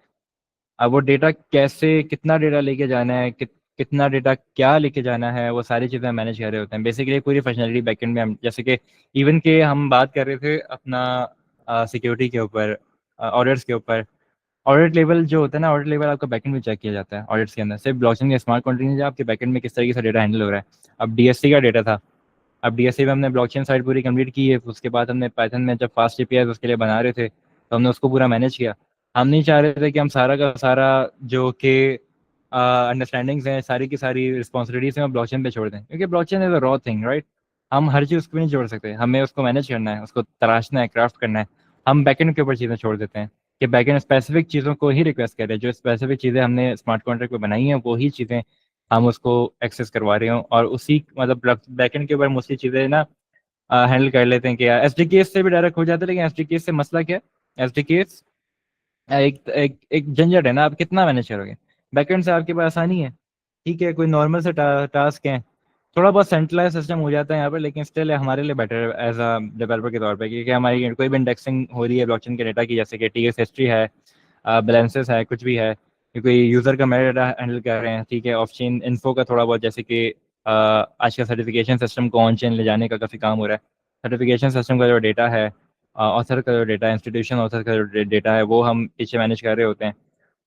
अब वो डेटा कैसे, कितना डेटा लेके जाना है, कितना डेटा क्या लेके जाना है, वो सारी चीज़ें मैनेज कर रहे होते हैं बेसिकली। पूरी फंक्शनलिटी बैकएंड में हम, जैसे कि इवन के हम बात कर रहे थे अपना सिक्योरिटी के ऊपर, ऑडिट्स के ऊपर। ऑडिट लेवल जो होता है ना, ऑडिट लेवल आपका बैकएंड में चेक किया जाता है ऑडिट्स के अंदर। सिर्फ ब्लॉकचेन के स्मार्ट कॉन्ट्रैक्ट नहीं, आपके बैकएंड में किस तरीके से डेटा हैंडल हो रहा है। अब डीएससी का डेटा था, अब डीएससी में हमने ब्लॉकचेन साइड पूरी कंप्लीट की है, उसके बाद हमने पाइथन में जब फास्ट एपीआई उसके लिए बना रहे थे, तो हमने उसको पूरा मैनेज किया। हम नहीं चाह रहे थे कि हम सारा का सारा जो कि अंडरस्टैंडिंग्स हैं, सारी की सारी रिस्पॉन्सिबिलिटीज हैं, ब्लॉकचेन पे छोड़ दें, क्योंकि blockchain is a raw thing, right. हम हर चीज़ उसको भी नहीं छोड़ सकते, हमें उसको मैनेज करना है, उसको तराशना है, क्राफ्ट करना है। हम बैकएंड के ऊपर चीज़ें छोड़ देते हैं कि बैकएंड स्पेसिफिक चीज़ों को ही रिक्वेस्ट करे, जो स्पेसिफिक चीज़ें हमने स्मार्ट कॉन्ट्रैक्ट पे बनाई हैं वो ही चीज़ें हम उसको एक्सेस करवा रहे हों। और उसी मतलब बैकएंड के ऊपर मोस्टली चीज़ें ना हैंडल कर लेते हैं कि एस डी केस से भी डायरेक्ट हो जाता है, लेकिन एस डी केस से मसला क्या है, एस डी केस एक एक एक झंझट है ना, आप कितना मैनेज करोगे। बैकएंड से आपके पास आसानी है। ठीक है, कोई नॉर्मल से टास्क हैं, थोड़ा बहुत सेंट्रलाइज सिस्टम हो जाता है यहाँ पर, लेकिन स्टिल हमारे लिए बेटर है एज अ डेवलपर के तौर पे, क्योंकि हमारी कोई भी इंडेक्सिंग हो रही है ब्लॉकचेन के डेटा की, जैसे कि टीएस हिस्ट्री है, बैलेंसेस है, कुछ भी है, कोई यूज़र का मेरा डेटा हैंडल कर रहे हैं। ठीक है, ऑफ चेन इन्फो का थोड़ा बहुत, जैसे कि आज का सर्टिफिकेशन सिस्टम को ऑन चेन ले जाने का काफ़ी काम हो रहा है। सर्टिफिकेशन सिस्टम का जो डेटा है, ऑथर का जो डेटा है, इंस्टीट्यूशन ऑथर का जो डेटा है, वो हम पीछे मैनेज कर रहे होते हैं।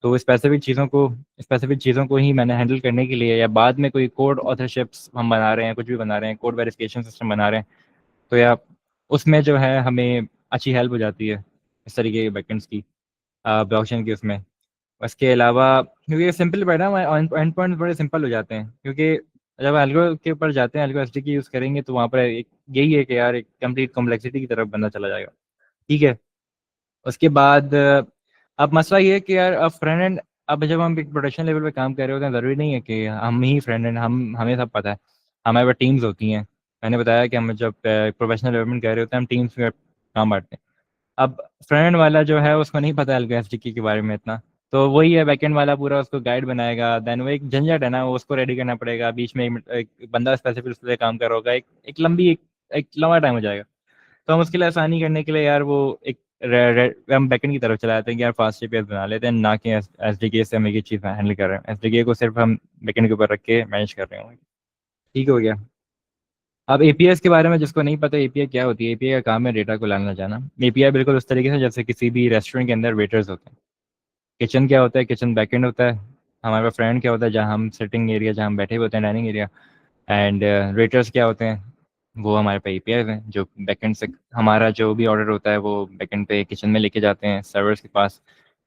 तो स्पेसिफिक चीज़ों को ही मैंने हैंडल करने के लिए, या बाद में कोई कोड ऑथरशिप्स हम बना रहे हैं, कुछ भी बना रहे हैं, कोड वेरिफिकेशन सिस्टम बना रहे हैं, तो या उसमें जो है हमें अच्छी हेल्प हो जाती है इस तरीके के बैकेंड्स की, ब्लॉकचेन की उसमें। उसके अलावा क्योंकि सिंपल बैठा एंड पॉइंट्स बड़े सिंपल हो जाते हैं, क्योंकि जब एल्गो के ऊपर जाते हैं, एल्गो एसडीके यूज़ करेंगे, तो वहाँ पर एक यही है कि यार एक कंप्लीट कॉम्प्लेक्सिटी की तरफ बंदा चला जाएगा। ठीक है, उसके बाद अब मसला ये है कि यार अब फ्रंट एंड, अब जब हम एक प्रोडक्शन लेवल पे काम कर रहे होते हैं, ज़रूरी नहीं है कि हम ही फ्रंट एंड, हमें सब पता है। हमारे पास टीम्स होती हैं। मैंने बताया कि हम जब प्रोफेशनल डेवलपमेंट कर रहे होते हैं, हम टीम्स में काम बांटते हैं। अब फ्रंट एंड वाला जो है उसको नहीं पता एल्गो एसडीके के बारे में इतना, तो वही है बैकएंड वाला पूरा उसको गाइड बनाएगा, देन वो एक झंझट है ना, वो उसको रेडी करना पड़ेगा, बीच में एक बंदा स्पेसिफिक उस पर काम कर रहा होगा, एक लंबा टाइम हो जाएगा। तो हम उसके लिए आसानी करने के लिए यार वो एक हम बैकएंड की तरफ चला जाते हैं कि यार फास्ट एपीआई बना लेते हैं, ना कि एसडीके से हम एक ही चीज़ हैंडल कर रहे हैं, एसडीके को सिर्फ हम बैकएंड के ऊपर रख के मैनेज कर रहे होंगे। ठीक हो गया। अब एपीआई के बारे में जिसको नहीं पता एपीआई क्या होती है, एपीआई का काम है डेटा को लाना जाना। एपीआई बिल्कुल उस तरीके से जैसे किसी भी रेस्टोरेंट के अंदर वेटर्स होते हैं। किचन क्या होता है, किचन बैकएंड होता है। हमारे पास फ्रंट क्या होता है, जहाँ हम सिटिंग एरिया, जहाँ हम बैठे हुए होते हैं, डाइनिंग एरिया। एंड वेटर्स क्या होते हैं, वो हमारे पे एपीआई हैं, जो बैकएंड से हमारा जो भी ऑर्डर होता है वो बैकएंड पे किचन में लेके जाते हैं सर्वर्स के पास।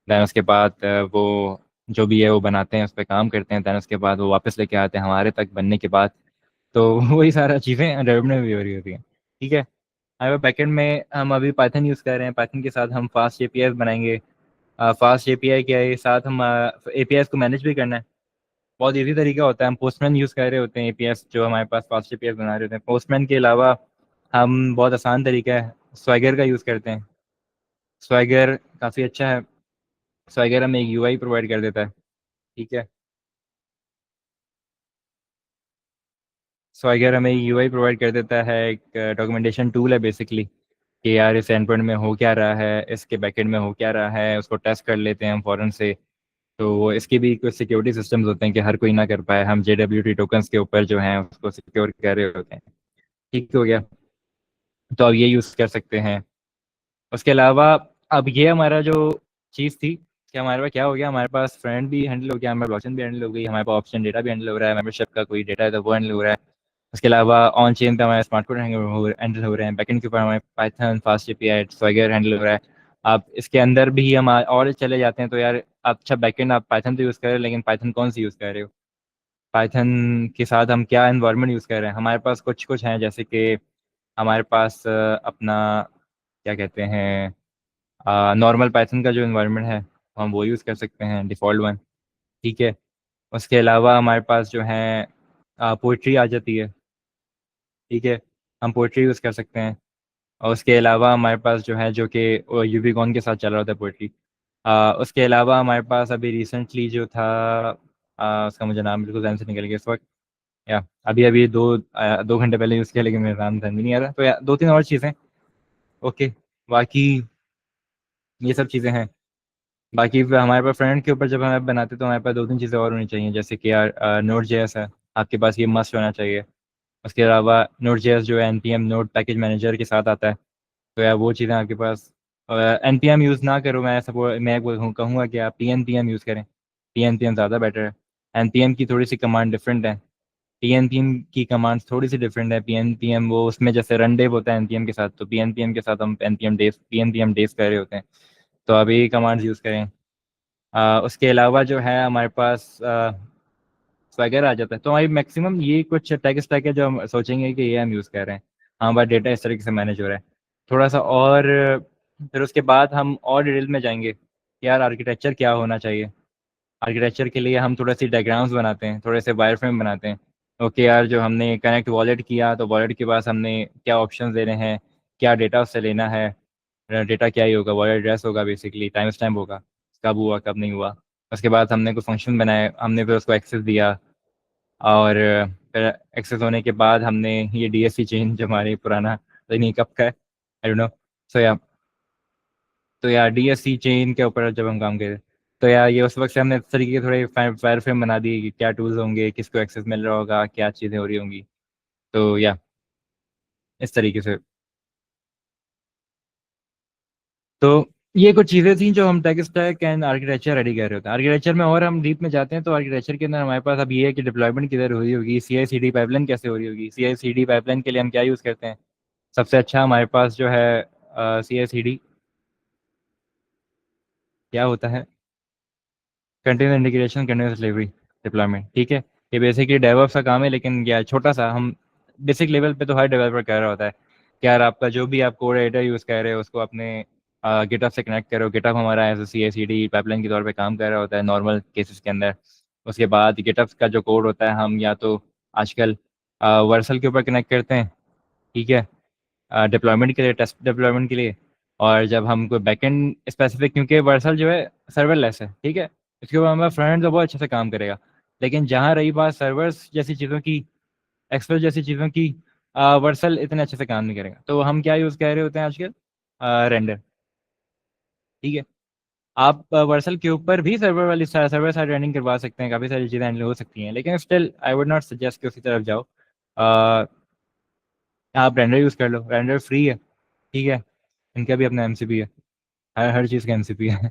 दैन उसके बाद वो जो भी है वो बनाते हैं, उस पर काम करते हैं, दैन उसके बाद वो वापस लेके आते हैं हमारे तक बनने के बाद। तो वही सारा चीज़ें डेवलपमेंट में भी हो रही होती हैं। ठीक है, हमारे बैकएंड में हम अभी पाइथन यूज़ कर रहे हैं, पाइथन के साथ हम फास्ट एपीआई बनाएंगे। फास्ट एपीआई के साथ हम एपीआई को मैनेज भी करना है। बहुत इजी तरीका होता है, हम पोस्टमैन यूज़ कर रहे होते हैं एपीएस, जो हमारे पास फास्ट एपीएस बना रहे होते हैं। पोस्टमैन के अलावा हम बहुत आसान तरीका है, स्वैगर का यूज़ करते हैं। स्वैगर काफ़ी अच्छा है। स्वैगर हमें एक यूआई प्रोवाइड कर देता है। ठीक है, स्वैगर हमें यूआई प्रोवाइड कर देता है, एक डॉक्यूमेंटेशन टूल है बेसिकली, कि यार इस एंडपॉइंट में हो क्या रहा है, इसके बैकएंड में हो क्या रहा है, उसको टेस्ट कर लेते हैं हम फ़ौरन से। तो इसके भी कुछ सिक्योरिटी सिस्टम्स होते हैं कि हर कोई ना कर पाए, हम JWT टोकन्स के ऊपर जो हैं उसको सिक्योर कर रहे होते हैं। ठीक हो गया, तो अब ये यूज़ कर सकते हैं। उसके अलावा अब ये हमारा जो चीज़ थी कि हमारे पास क्या हो गया, हमारे पास फ्रेंड भी हैंडल हो गया, हमारे ब्लॉकचेन भी हैंडल हो गई, हमारे पास ऑप्शन डेटा भी हैंडल हो रहा है, मेंबरशिप का कोई डेटा है तो वो हैंडल हो रहा है। उसके अलावा ऑन चेन पे हमारे स्मार्ट कोड हैंडल हो रहे हैं, बैकएंड के ऊपर हमारे पाइथन फास्ट एपीआई वगैरह हैंडल हो रहा है। आप इसके अंदर भी हम और चले जाते हैं तो यार, अच्छा बैकएंड आप पाइथन तो यूज़ कर रहे हो, लेकिन पाइथन कौन सी यूज़ कर रहे हो, पाइथन के साथ हम क्या इन्वायरमेंट यूज़ कर रहे हैं। हमारे पास कुछ कुछ हैं, जैसे कि हमारे पास अपना क्या कहते हैं, नॉर्मल पाइथन का जो इन्वायरमेंट है हम वो यूज़ कर सकते हैं, डिफ़ॉल्ट वन। ठीक है, उसके अलावा हमारे पास जो है पोइट्री आ जाती है। ठीक है, हम पोइट्री यूज़ कर सकते हैं। और उसके अलावा हमारे पास जो है, जो कि यूबीकॉन के साथ चल रहा होता है पोइट्री। उसके अलावा हमारे पास अभी रिसेंटली जो था, उसका मुझे नाम बिल्कुल ध्यान से निकल गया इस वक्त, या अभी अभी 2 घंटे पहले यूज़ किया, लेकिन मेरा नाम ध्यान भी नहीं आ रहा। तो या 2-3 और चीज़ें। ओके, बाकी ये सब चीज़ें हैं। बाकी फिर हमारे पास फ्रंट के ऊपर जब हम ऐप बनाते हैं तो हमारे पास 2-3 चीज़ें और होनी चाहिए, जैसे कि यार नोड जेएस है, आपके पास ये मस्ट होना चाहिए। उसके अलावा नोड जेएस जो है npm नोड पैकेज मैनेजर के साथ आता है, तो यार वो चीज़ें आपके पास। npm यूज़ ना करो, मैं सपोज मैं कहूँगा कि आप pnpm यूज़ करें, pnpm ज़्यादा बेटर है। npm की थोड़ी सी कमांड डिफरेंट है, pnpm की कमांड्स थोड़ी सी डिफरेंट है। pnpm वो उसमें जैसे रन डेव होता है npm के साथ, तो pnpm के साथ हम pnpm डेज कर रहे होते हैं, तो आप ये कमांड्स यूज़ करें। उसके अलावा जो है हमारे पास स्वैगर आ जाता है, तो हमारी मैक्सिमम ये कुछ टेक स्टैक है जो हम सोचेंगे कि ये हम यूज़ कर रहे हैं। हमारा डेटा इस तरीके से मैनेज हो रहा है थोड़ा सा। और फिर उसके बाद हम और डिटेल में जाएंगे कि यार आर्किटेक्चर क्या होना चाहिए। आर्किटेक्चर के लिए हम थोड़ा सी डायग्राम्स बनाते हैं, थोड़े से वायर फ्रेम बनाते हैं। ओके यार, जो हमने कनेक्ट वॉलेट किया तो वॉलेट के पास हमने क्या ऑप्शंस देने हैं, क्या डेटा उससे लेना है। डेटा क्या ही होगा, वॉलेट एड्रेस होगा, बेसिकली टाइम स्टैम्प होगा, कब हुआ कब नहीं हुआ। उसके बाद हमने कोई फंक्शन बनाया, हमने फिर उसको एक्सेस दिया, और फिर एक्सेस होने के बाद हमने ये DSC चेंज जो हमारे पुराना पता नहीं कब का है, आई डोंट नो। सो या, तो यार DSC चेन के ऊपर जब हम काम करें, तो यार ये उस वक्त से हमने इस तरीके के थोड़े फायर फ्रेम बना दिए कि क्या टूल्स होंगे, किसको एक्सेस मिल रहा होगा, क्या चीज़ें हो रही होंगी। तो या इस तरीके से। तो ये कुछ चीज़ें थी जो हम tech stack and architecture ready कर रहे होते हैं। आर्किटेक्चर में और हम डीप में जाते हैं, तो आर्किटेक्चर के अंदर हमारे पास अब ये है कि डिप्लॉयमेंट किधर हो रही होगी, CI/CD पाइपलाइन कैसे हो रही होगी। CI/CD पाइपलाइन के लिए हम क्या यूज़ करते हैं, सबसे अच्छा हमारे पास जो है CI/CD क्या होता है, container integration continuous delivery deployment. ठीक है, ये बेसिकली डेवऑप्स का काम है, लेकिन क्या छोटा सा हम बेसिक लेवल पे तो हर डेवलपर कह रहा होता है कि यार आपका जो भी आप कोड एडिटर यूज़ कर रहे हो उसको अपने गिटहब से कनेक्ट करो। गिटहब हमारा एज CI/CD पाइपलाइन के तौर पे काम कर रहा होता है नॉर्मल केसेस के अंदर। उसके बाद गिटहब का जो कोड होता है हम या तो आजकल वर्सल के ऊपर कनेक्ट करते हैं। ठीक है, डिप्लॉयमेंट के लिए, टेस्ट डिप्लॉयमेंट के लिए। और जब हम कोई बैकएंड स्पेसिफिक, क्योंकि वर्सल जो है सर्वरलेस है, ठीक है, इसके ऊपर हमारा फ्रंट तो बहुत अच्छे से काम करेगा। लेकिन जहाँ रही बात सर्वर्स जैसी चीज़ों की, एक्सप्रेस जैसी चीज़ों की, वर्सल इतने अच्छे से काम नहीं करेगा। तो हम क्या यूज़ कर रहे होते हैं आजकल, रेंडर। ठीक है, आप वर्सल के ऊपर भी सर्वर साइड रनिंग करवा सकते हैं, काफ़ी सारी चीज़ें हैंडल हो सकती हैं, लेकिन still I would not suggest कि उसी तरफ जाओ। अ, आप रेंडर यूज़ कर लो, रेंडर फ्री है। ठीक है, इनका भी अपना MCP है, हर हर चीज़ का MCP है।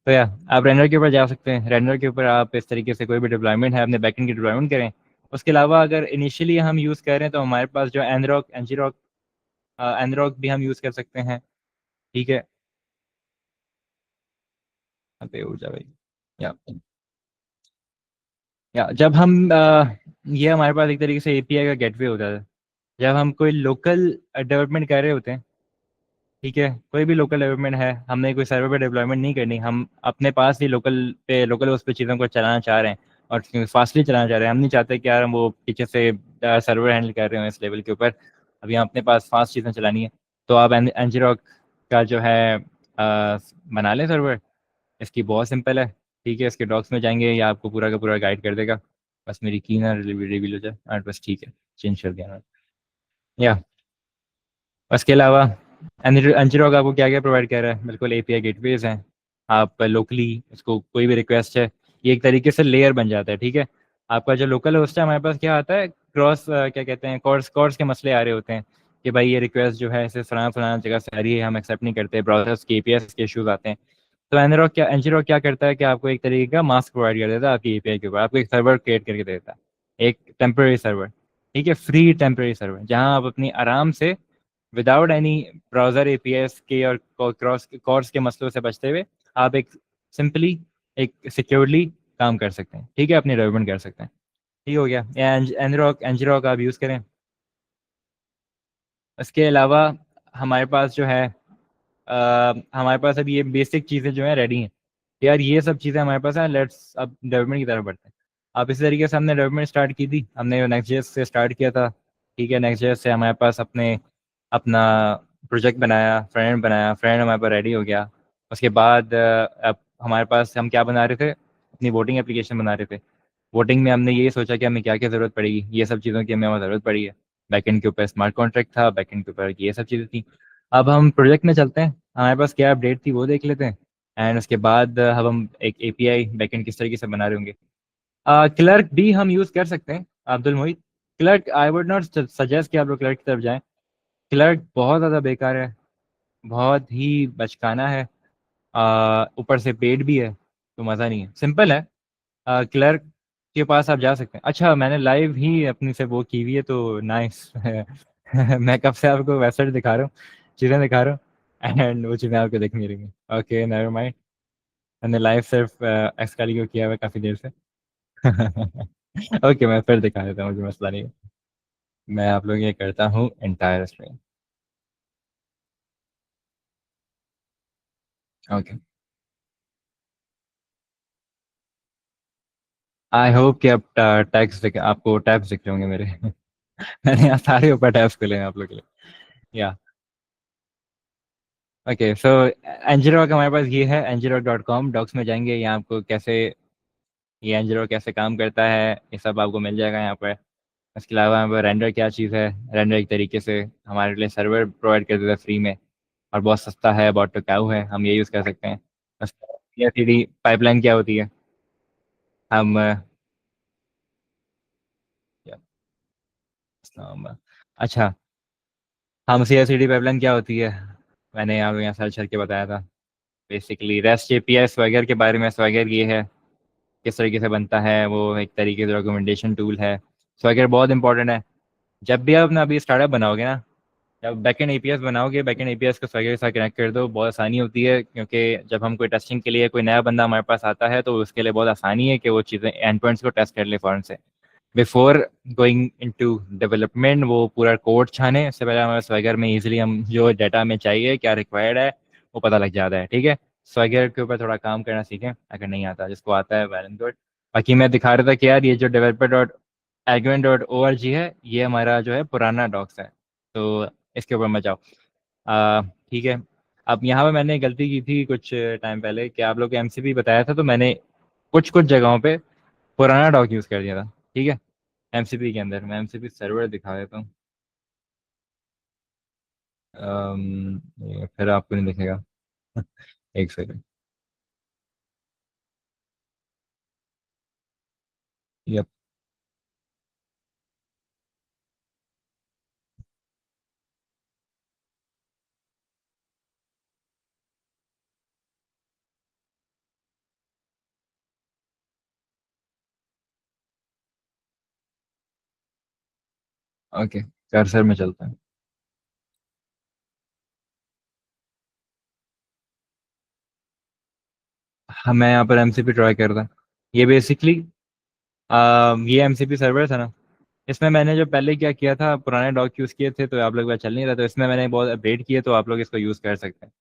तो या आप रेंडर के ऊपर जा सकते हैं, रेंडर के ऊपर आप इस तरीके से कोई भी डिप्लॉयमेंट है अपने बैकएंड की डिप्लॉयमेंट करें। उसके अलावा अगर इनिशियली हम यूज़ कर रहे हैं तो हमारे पास जो एनरॉक भी हम यूज़ कर सकते हैं। ठीक है, अबे उठ जा भाई। या जब हम ये हमारे पास एक तरीके से API का गेटवे होता है, जब हम कोई लोकल डेवलपमेंट कर रहे होते हैं। ठीक है, कोई भी लोकल डेवलपमेंट है, हमने कोई सर्वर पे डेवलपमेंट नहीं करनी, हम अपने पास ही लोकल उस पे चीज़ों को चलाना चाह रहे हैं और फास्टली चलाना चाह रहे हैं। हम नहीं चाहते कि यार हम वो पीछे से सर्वर हैंडल कर रहे हो इस लेवल के ऊपर। अभी अपने पास फास्ट चीज़ें चलानी है, तो आप एनजीरॉक का जो है बना लें सर्वर। इसकी बहुत सिंपल है, ठीक है। इसके डॉक्स में जाएंगे या आपको पूरा का पूरा गाइड कर देगा। बस मेरी की ना रिवील हो जाए, बस ठीक है, चेंज कर दिया मैंने। या उसके अलावा एनजीरॉक आपको क्या क्या प्रोवाइड कर रहा है? बिल्कुल एपीआई गेटवेज हैं। आप लोकली इसको कोई भी रिक्वेस्ट है, ये एक तरीके से लेयर बन जाता है, ठीक है। आपका जो लोकल होस्ट है, हमारे पास क्या आता है, क्रॉस क्या कहते हैं, कॉर्ड्स कॉर्ड्स के मसले आ रहे होते हैं कि भाई ये रिक्वेस्ट जो है इसे फलाना फलाना जगह से आ रही है, हम एक्सेप्ट नहीं करते, ब्राउजर्स के एपीएस के इशूज आते हैं। तो एनजीरॉक क्या करता है कि आपको एक तरीके का मास्क प्रोवाइड कर देता है आपकी एपीआई के ऊपर, आपको एक सर्वर क्रिएट करके देता है, एक टेम्पररी सर्वर, ठीक है, फ्री टेम्पररी सर्वर, जहां आप अपनी आराम से विदाउट एनी ब्राउजर एपीएस के और क्रॉस कॉर्स के मसलों से बचते हुए आप एक सिंपली एक सिक्योरली काम कर सकते हैं, ठीक है, अपनी डेवलपमेंट कर सकते हैं। ठीक हो गया, एनजीरॉक एनजीरॉक आप यूज़ करें। इसके अलावा हमारे पास जो है हमारे पास अभी ये बेसिक चीज़ें जो है रेडी हैं यार, ये सब चीज़ें हमारे पास हैं। लेट्स अब डेवलपमेंट की तरफ बढ़ते हैं। अब इसी तरीके से हमने डेवलपमेंट स्टार्ट की थी, हमने नेक्स्ट जेएस से स्टार्ट किया था, ठीक है। नेक्स्ट जेएस से हमारे पास अपना प्रोजेक्ट बनाया, फ्रेंड बनाया, फ्रेंड हमारे पास रेडी हो गया। उसके बाद अब हमारे पास हम क्या बना रहे थे, अपनी वोटिंग एप्लीकेशन बना रहे थे। वोटिंग में हमने ये सोचा कि हमें क्या क्या ज़रूरत पड़ेगी, ये सब चीज़ों की हमें ज़रूरत पड़ी है। बैकएंड के ऊपर स्मार्ट कॉन्ट्रैक्ट था, बैकएंड के ऊपर ये सब चीज़ें थी। अब हम प्रोजेक्ट में चलते हैं, हमारे पास क्या अपडेट थी वो देख लेते हैं, एंड उसके बाद अब हम एक एपीआई बैकएंड किस तरीके से बना रहे होंगे। क्लर्क भी हम यूज़ कर सकते हैं Abdul Mohit. Clerk I would not suggest कि आप लोग क्लर्क की तरफ जाएं। क्लर्क बहुत ज़्यादा बेकार है, बहुत ही बचकाना है, ऊपर से पेड भी है, तो मज़ा नहीं है। सिंपल है, क्लर्क के पास आप जा सकते हैं। अच्छा, मैंने लाइव ही अपनी से वो की हुई है, तो नाइस मैं कब से आपको वेबसाइट दिखा रहा हूँ, चीज़ें दिखा रहा हूँ, एंड वो चीज़ें आपको देखनी रहेंगी। Okay, never mind. मैंने लाइव सिर्फ एक्सकाली को किया हुआ है काफ़ी देर से। ओके, मैं फिर दिखा देता हूँ, मुझे मसला नहीं है। मैं आप लोग ये करता हूँ entire screen. Okay, I hope कि अब टैग्स आपको टैब्स दिख रहे होंगे मेरे। मैंने यहाँ सारे ऊपर टैब्स खोले हैं आप लोग के लिए। या ओके, सो एनजीरॉक हमारे पास ये है, ngrok.com। डॉक्स में जाएंगे, यहाँ आपको कैसे ये एनजीरॉक कैसे काम करता है ये सब आपको मिल जाएगा यहाँ पर। इसके अलावा यहाँ पर रेंडर क्या चीज़ है, रेंडर एक तरीके से हमारे लिए सर्वर प्रोवाइड कर देता है फ्री में, और बहुत सस्ता है, बहुत टिकाऊ है, हम ये यूज़ कर सकते हैं। सीडी पाइपलाइन क्या होती है, हम अच्छा, हम सीडी पाइपलाइन क्या होती है, मैंने यहाँ सर्च करके बताया था। बेसिकली रेस्ट एपीआई स्वैगर के बारे में। स्वैगर ये है किस तरीके से बनता है, वो एक तरीके से डॉक्यूमेंटेशन टूल है। स्वैगर बहुत इंपॉर्टेंट है। जब भी आप अपना अभी स्टार्टअप बनाओगे ना, जब बैकएंड एपीएस बनाओगे, बैकएंड एपीएस को स्वैगर के साथ कनेक्ट कर दो, बहुत आसानी होती है, क्योंकि जब हम कोई टेस्टिंग के लिए कोई नया बंदा हमारे पास आता है तो उसके लिए बहुत आसानी है कि वो चीज़ें एंड पॉइंट्स को टेस्ट कर ले फ़ौरन से, बिफोर गोइंग इनटू डेवलपमेंट। वो पूरा कोड छाने इससे पहले हमारे स्वैगर में इजीली हम जो डाटा में चाहिए, क्या रिक्वायर्ड है, वो पता लग जाता है, ठीक है। स्वैगर के ऊपर थोड़ा काम करना सीखें, अगर नहीं आता, जिसको आता है वेल एंड गुड। बाकी मैं दिखा रहा था कि यार ये जो developer.agron.org है, ये हमारा जो है पुराना डॉक्स है, तो इसके ऊपर मत जाओ। ठीक है। अब यहाँ पे मैंने गलती की थी कुछ टाइम पहले कि आप लोग को एमसीपी बताया था, तो मैंने कुछ कुछ जगहों पे पुराना डॉक यूज़ कर दिया था, ठीक है। एमसीपी के अंदर मैं एमसीपी सर्वर दिखा देता हूँ। ये फिर आपको नहीं दिखेगा। एक सेकंड। यप। ओके, कर्सर में चलता है। हाँ, मैं यहाँ पर एमसीपी ट्राई कर रहा। ये बेसिकली ये एमसीपी सर्वर था ना, इसमें मैंने जो पहले क्या किया था, पुराने डॉक यूज़ किए थे, तो आप लोग का चल नहीं रहा, तो इसमें मैंने बहुत अपडेट किए, तो आप लोग इसको यूज़ कर सकते हैं,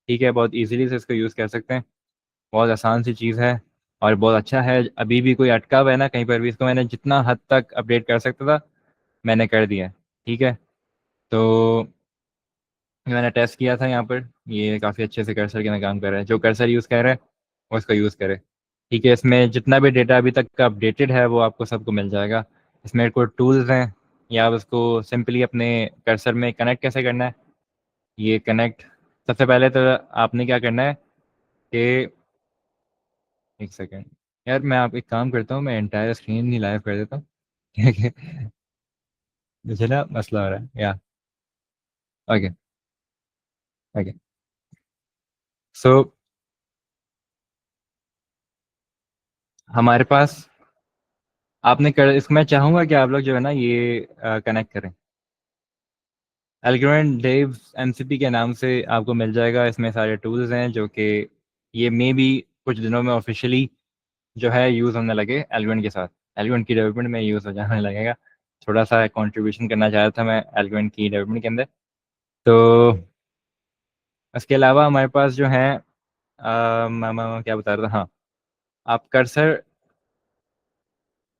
ठीक है। बहुत इजीली से इसको यूज़ कर सकते हैं, बहुत आसान सी चीज़ है, और बहुत अच्छा है। अभी भी कोई अटका हुआ है ना कहीं पर भी, इसको मैंने जितना हद तक अपडेट कर सकता था मैंने कर दिया, ठीक है। तो मैंने टेस्ट किया था यहाँ पर, ये काफ़ी अच्छे से कर्सर के अंदर काम कर रहा है। जो कर्सर यूज़ कर रहा है वो उसको यूज़ करे। ठीक है, इसमें जितना भी डेटा अभी तक का अपडेटेड है वो आपको सबको मिल जाएगा। इसमें कोई टूल्स हैं, या आप उसको सिंपली अपने कर्सर में कनेक्ट कैसे करना है। ये कनेक्ट, सबसे पहले तो आपने क्या करना है कि, एक सेकेंड यार, मैं आप एक काम करता हूँ, मैं एंटायर स्क्रीन ही लाइव कर देता हूँ। ठीक है, मुझे ना मसला हो रहा है या। ओके। ओके। सो हमारे पास, आपने कर, इसको मैं चाहूँगा कि आप लोग जो है ना ये कनेक्ट करें। एल्गोरिथम डेव एमसीपी के नाम से आपको मिल जाएगा। इसमें सारे टूल्स हैं जो कि ये मे भी कुछ दिनों में ऑफिशियली जो है यूज़ होने लगे एल्गोरिथम के साथ। एल्गोरिथम की डेवलपमेंट में यूज़ हो जाने लगेगा। थोड़ा सा कंट्रीब्यूशन करना चाह रहा था मैं एल्गोरिथम की डेवलपमेंट के अंदर। तो इसके अलावा हमारे पास जो है मैं क्या बता रहा था, हाँ, आप कर्सर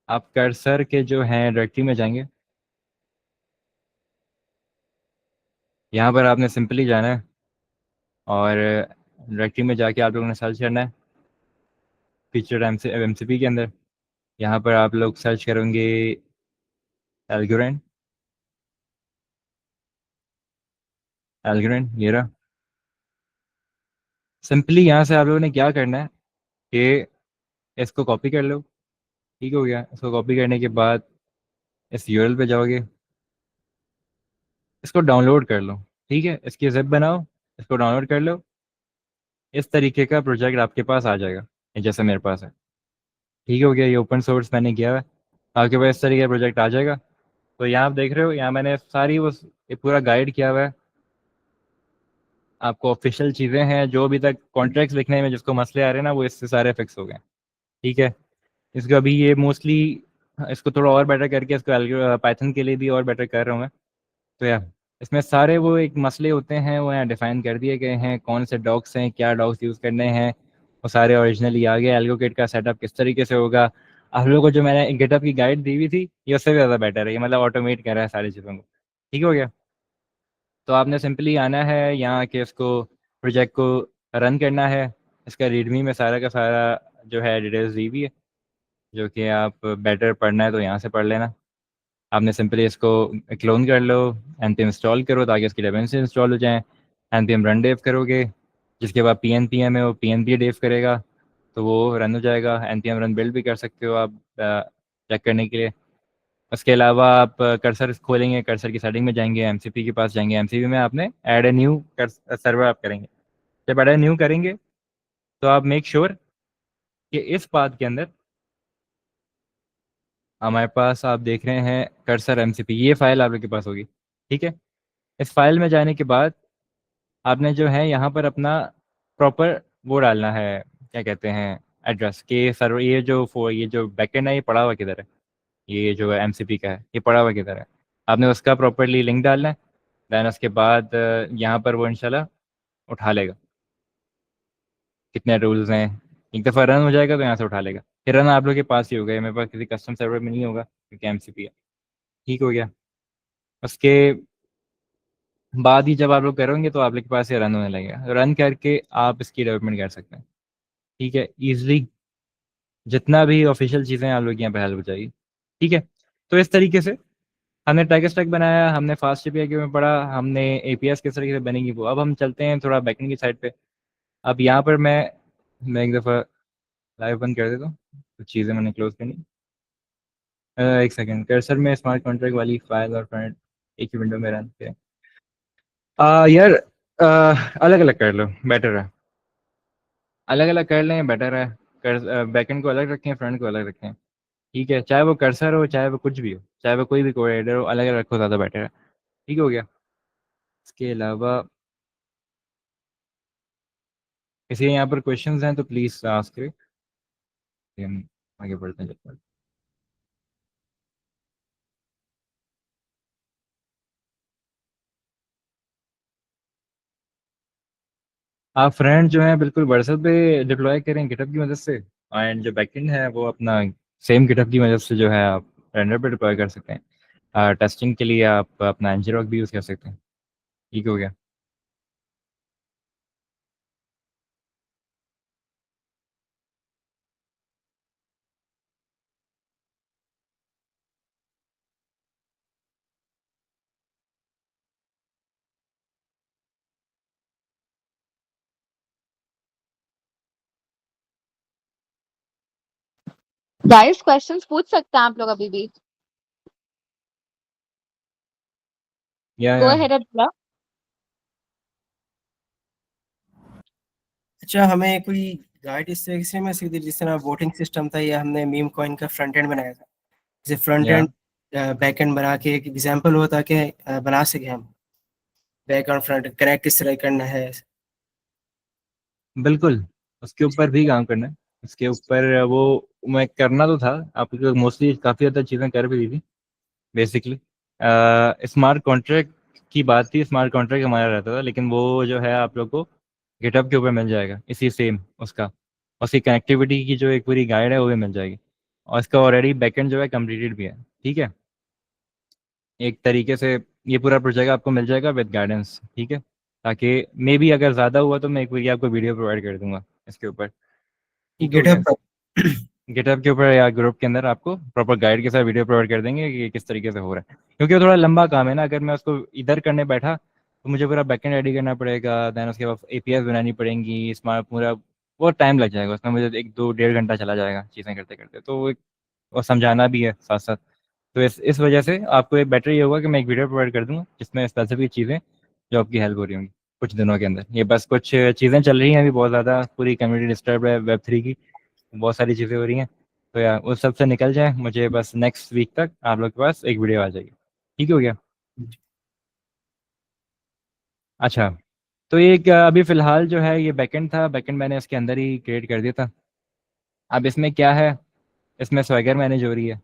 आप कर्सर के जो हैं डायरेक्टरी में जाएंगे। यहाँ पर आपने सिंपली जाना है और डायरेक्टरी में जाके आप लोगों ने सर्च करना है फीचर एमसीपी के अंदर। यहाँ पर आप लोग सर्च करेंगे एल्गोरिथम। एल्गोरिथम ये रहा। सिंपली यहाँ से आप लोगों ने क्या करना है कि इसको कॉपी कर लो। ठीक हो गया, इसको कॉपी करने के बाद इस यूआरएल पे जाओगे, इसको डाउनलोड कर लो। ठीक है, इसकी जिप बनाओ, इसको डाउनलोड कर लो। इस तरीके का प्रोजेक्ट आपके पास आ जाएगा, ये जैसे मेरे पास है। ठीक हो गया, ये ओपन सोर्स मैंने किया है। आपके पास इस तरीके का प्रोजेक्ट आ जाएगा। तो यहाँ आप देख रहे हो, यहाँ मैंने सारी वो ये पूरा गाइड किया हुआ है। आपको ऑफिशियल चीज़ें हैं, जो अभी तक कॉन्ट्रैक्ट्स लिखने में जिसको मसले आ रहे हैं ना, वो इससे सारे फिक्स हो गए। ठीक है, इसको अभी ये मोस्टली, इसको थोड़ा और बेटर करके इसको पाइथन के लिए भी और बेटर कर रहा हूँ मैं। तो यार, इसमें सारे वो एक मसले होते हैं वो यहाँ डिफाइन कर दिए गए हैं, कौन से डॉक्स हैं, क्या डॉक्स यूज़ करने हैं, वो सारे ओरिजिनली आ गए। एल्गोकेट का सेटअप किस तरीके से होगा, आप लोगों को जो मैंने गिटहब की गाइड दी हुई थी ये उससे भी ज़्यादा बेटर है। ये मतलब ऑटोमेट कर रहा है सारी चीज़ों को। ठीक हो गया। तो आपने सिंपली आना है यहाँ के इसको प्रोजेक्ट को रन करना है। इसका रीडमी में सारा का सारा जो है डिटेल्स दी हुई है, जो कि आप बेटर पढ़ना है तो यहाँ से पढ़ लेना। आपने सिंपली इसको क्लोन कर लो, npm इंस्टॉल करो ताकि इसकी डिपेंडेंसी इंस्टॉल हो जाए। npm रन डेव करोगे, जिसके बाद pnpm है वो pnp डेव करेगा, तो वो रन हो जाएगा। npm रन बिल्ड भी कर सकते हो आप चेक करने के लिए। उसके अलावा आप कर्सर खोलेंगे, कर्सर की सेटिंग में जाएंगे, एमसीपी के पास जाएंगे, एमसीपी में आपने ऐड ए न्यू सर्वर आप करेंगे। जब ऐड ए न्यू करेंगे तो आप मेक श्योर कि इस पाथ के अंदर हमारे पास आप देख रहे हैं कर्सर एमसीपी, ये फाइल आप लोग के पास होगी। ठीक है, इस फाइल में जाने के बाद आपने जो है यहाँ पर अपना प्रॉपर वो डालना है, क्या कहते हैं, एड्रेस के सर्वर। ये जो बैकएंड है ये पड़ा हुआ किधर है, ये जो एमसीपी का है ये पड़ा हुआ किधर है, आपने उसका प्रॉपरली लिंक डालना है। दैन उसके बाद यहाँ पर वो इंशाल्लाह उठा लेगा कितने रूल्स हैं। एक दफ़ा रन हो जाएगा तो यहाँ से उठा लेगा। फिर रन आप लोग के पास ही होगा, मेरे पास किसी कस्टम सर्वर में नहीं होगा क्योंकि एमसीपी है। ठीक हो गया। उसके बाद ही जब आप लोग करोगे तो आप लोग के पास ये रन होने लगेगा। रन करके आप इसकी डेवलपमेंट कर सकते हैं। ठीक है, ईजिली जितना भी ऑफिशियल चीज़ें आप लोग यहाँ पे हेल्प हो जाएगी। ठीक है, तो इस तरीके से हमने टैग स्टैक बनाया, हमने फास्ट एपीआई के में पढ़ा, हमने एपीएस किस तरीके से बनेगी वो। अब हम चलते हैं थोड़ा बैकएंड की साइड पे। अब यहाँ पर मैं एक दफ़ा लाइव बंद कर देता हूँ, कुछ चीज़ें मैंने क्लोज करनी। एक सेकंड, कर्सर में स्मार्ट कॉन्ट्रैक्ट वाली फाइल और फ्रंट एक ही विंडो में रन करें। यार अलग अलग कर लो, बेटर है। अलग अलग कर लें, बेटर है। बैकएंड को अलग रखें, फ्रंट को अलग रखें। ठीक है, चाहे वो कर्सर हो, चाहे वो कुछ भी हो, चाहे वो कोई भी कोऑर्डिनेटर हो, अलग अलग रखो, ज़्यादा बेटर है। ठीक हो गया। इसके अलावा किसी यहाँ पर क्वेश्चंस हैं तो प्लीज़ आस्क करें, हम आगे बढ़ते हैं जब तक। आप फ्रंट जो है बिल्कुल व्हाट्सएप पे डिप्लॉय करें गिटहब की मदद से, एंड जो बैकएंड है वो अपना सेम गिटहब की मदद से जो है आप रेंडर पे डिप्लॉय कर सकते हैं। टेस्टिंग के लिए आप अपना ngrok भी यूज़ कर सकते हैं। ठीक हो गया। गाइस क्वेश्चंस पूछ सकते हैं आप लोग अभी भी। गो या अहेड अब्दुल्ला। अच्छा, हमें कोई गाइड इस तरीके से मैं सीधी जिस तरह वोटिंग सिस्टम था या हमने मीम कॉइन का फ्रंट एंड बनाया था, जैसे फ्रंट या एंड बैक एंड बना के एक एग्जांपल हो ताकि बना सके हम बैक और फ्रंट कनेक्ट किस तरह करना है। बिल्कुल, उसके ऊपर भी काम करना है। उसके ऊपर वो मैं करना तो था, आपको मोस्टली काफ़ी ज़्यादा चीज़ें कर भी दी थी बेसिकली। स्मार्ट कॉन्ट्रैक्ट की बात थी, स्मार्ट कॉन्ट्रैक्ट हमारा रहता था, लेकिन वो जो है आप लोग को गिटहब के ऊपर मिल जाएगा इसी सेम उसका। उसकी कनेक्टिविटी की जो एक पूरी गाइड है वो भी मिल जाएगी, और इसका ऑलरेडी बैकएंड जो है कंप्लीटेड भी है। ठीक है, एक तरीके से ये पूरा प्रोजेक्ट आपको मिल जाएगा विद गाइडेंस। ठीक है, ताकि मे बी अगर ज़्यादा हुआ तो मैं एक बार आपको वीडियो प्रोवाइड कर दूंगा इसके ऊपर। ठीक हो गया। गिटहब पर। गिटहब के ऊपर या ग्रुप के अंदर आपको प्रॉपर गाइड के साथ वीडियो प्रोवाइड कर देंगे कि ये किस तरीके से हो रहा है, क्योंकि वो थोड़ा लंबा काम है ना। अगर मैं उसको इधर करने बैठा तो मुझे पूरा बैकएंड रेडी करना पड़ेगा, देन उसके बाद एपीआई बनानी पड़ेंगी, स्मार्ट पूरा बहुत टाइम लग जाएगा उसमें, मुझे एक दो डेढ़ घंटा चला जाएगा चीज़ें करते करते। तो वो समझाना भी है साथ साथ। तो इस वजह से आपको एक बेटर ये होगा कि मैं एक वीडियो प्रोवाइड कर दूंगा जिसमें स्पेसिफिक चीज़ें जो आपकी हेल्प हो रही होंगी कुछ दिनों के अंदर। ये बस कुछ चीज़ें चल रही हैं अभी बहुत ज़्यादा, पूरी कम्युनिटी डिस्टर्ब है वेब 3 की, बहुत सारी चीज़ें हो रही हैं। तो यार उस सब से निकल जाए, मुझे बस नेक्स्ट वीक तक आप लोग के पास एक वीडियो आ जाएगी। ठीक हो गया। अच्छा, तो ये अभी फ़िलहाल जो है ये बैकएंड था, बैकएंड मैंने इसके अंदर ही क्रिएट कर दिया था। अब इसमें क्या है, इसमें स्वैगर मैनेज हो रही है।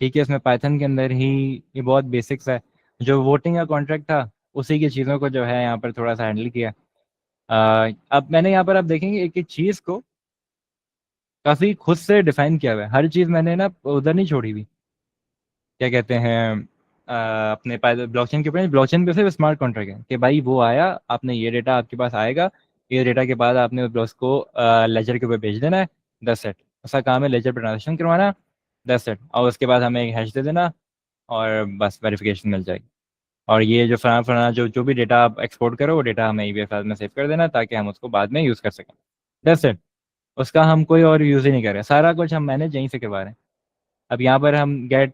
ठीक है, इसमें पाइथन के अंदर ही ये बहुत बेसिक्स है। जो वोटिंग का कॉन्ट्रैक्ट था उसी की चीज़ों को जो है यहाँ पर थोड़ा सा हैंडल किया। अब मैंने यहाँ पर आप देखेंगे एक एक चीज़ को काफ़ी खुद से डिफाइन किया हुआ है। हर चीज़ मैंने ना उधर नहीं छोड़ी हुई, क्या कहते हैं अपने ब्लॉकचेन के ऊपर। ब्लॉकचेन पे सिर्फ स्मार्ट कॉन्ट्रैक्ट है कि भाई वो आया, आपने ये डेटा आपके पास आएगा, ये डेटा के बाद आपने उस ब्लॉक्स को लेजर के ऊपर भेज देना है। 10 सेट उसका काम है, लेजर पर ट्रांजेक्शन करवाना। 10 सेट, और उसके बाद हमें एक हैश दे देना और बस वेरिफिकेशन मिल जाएगी। और ये जो फलाना फलाना जो जो भी डेटा आप एक्सपोर्ट करो वो डेटा हमें ईबीएस फाइल में सेव कर देना ताकि हम उसको बाद में यूज़ कर सकें। 10 सेट, उसका हम कोई और यूज़ ही नहीं कर रहे, सारा कुछ हम मैनेज यहीं से करवा रहे हैं। अब यहाँ पर हम गेट,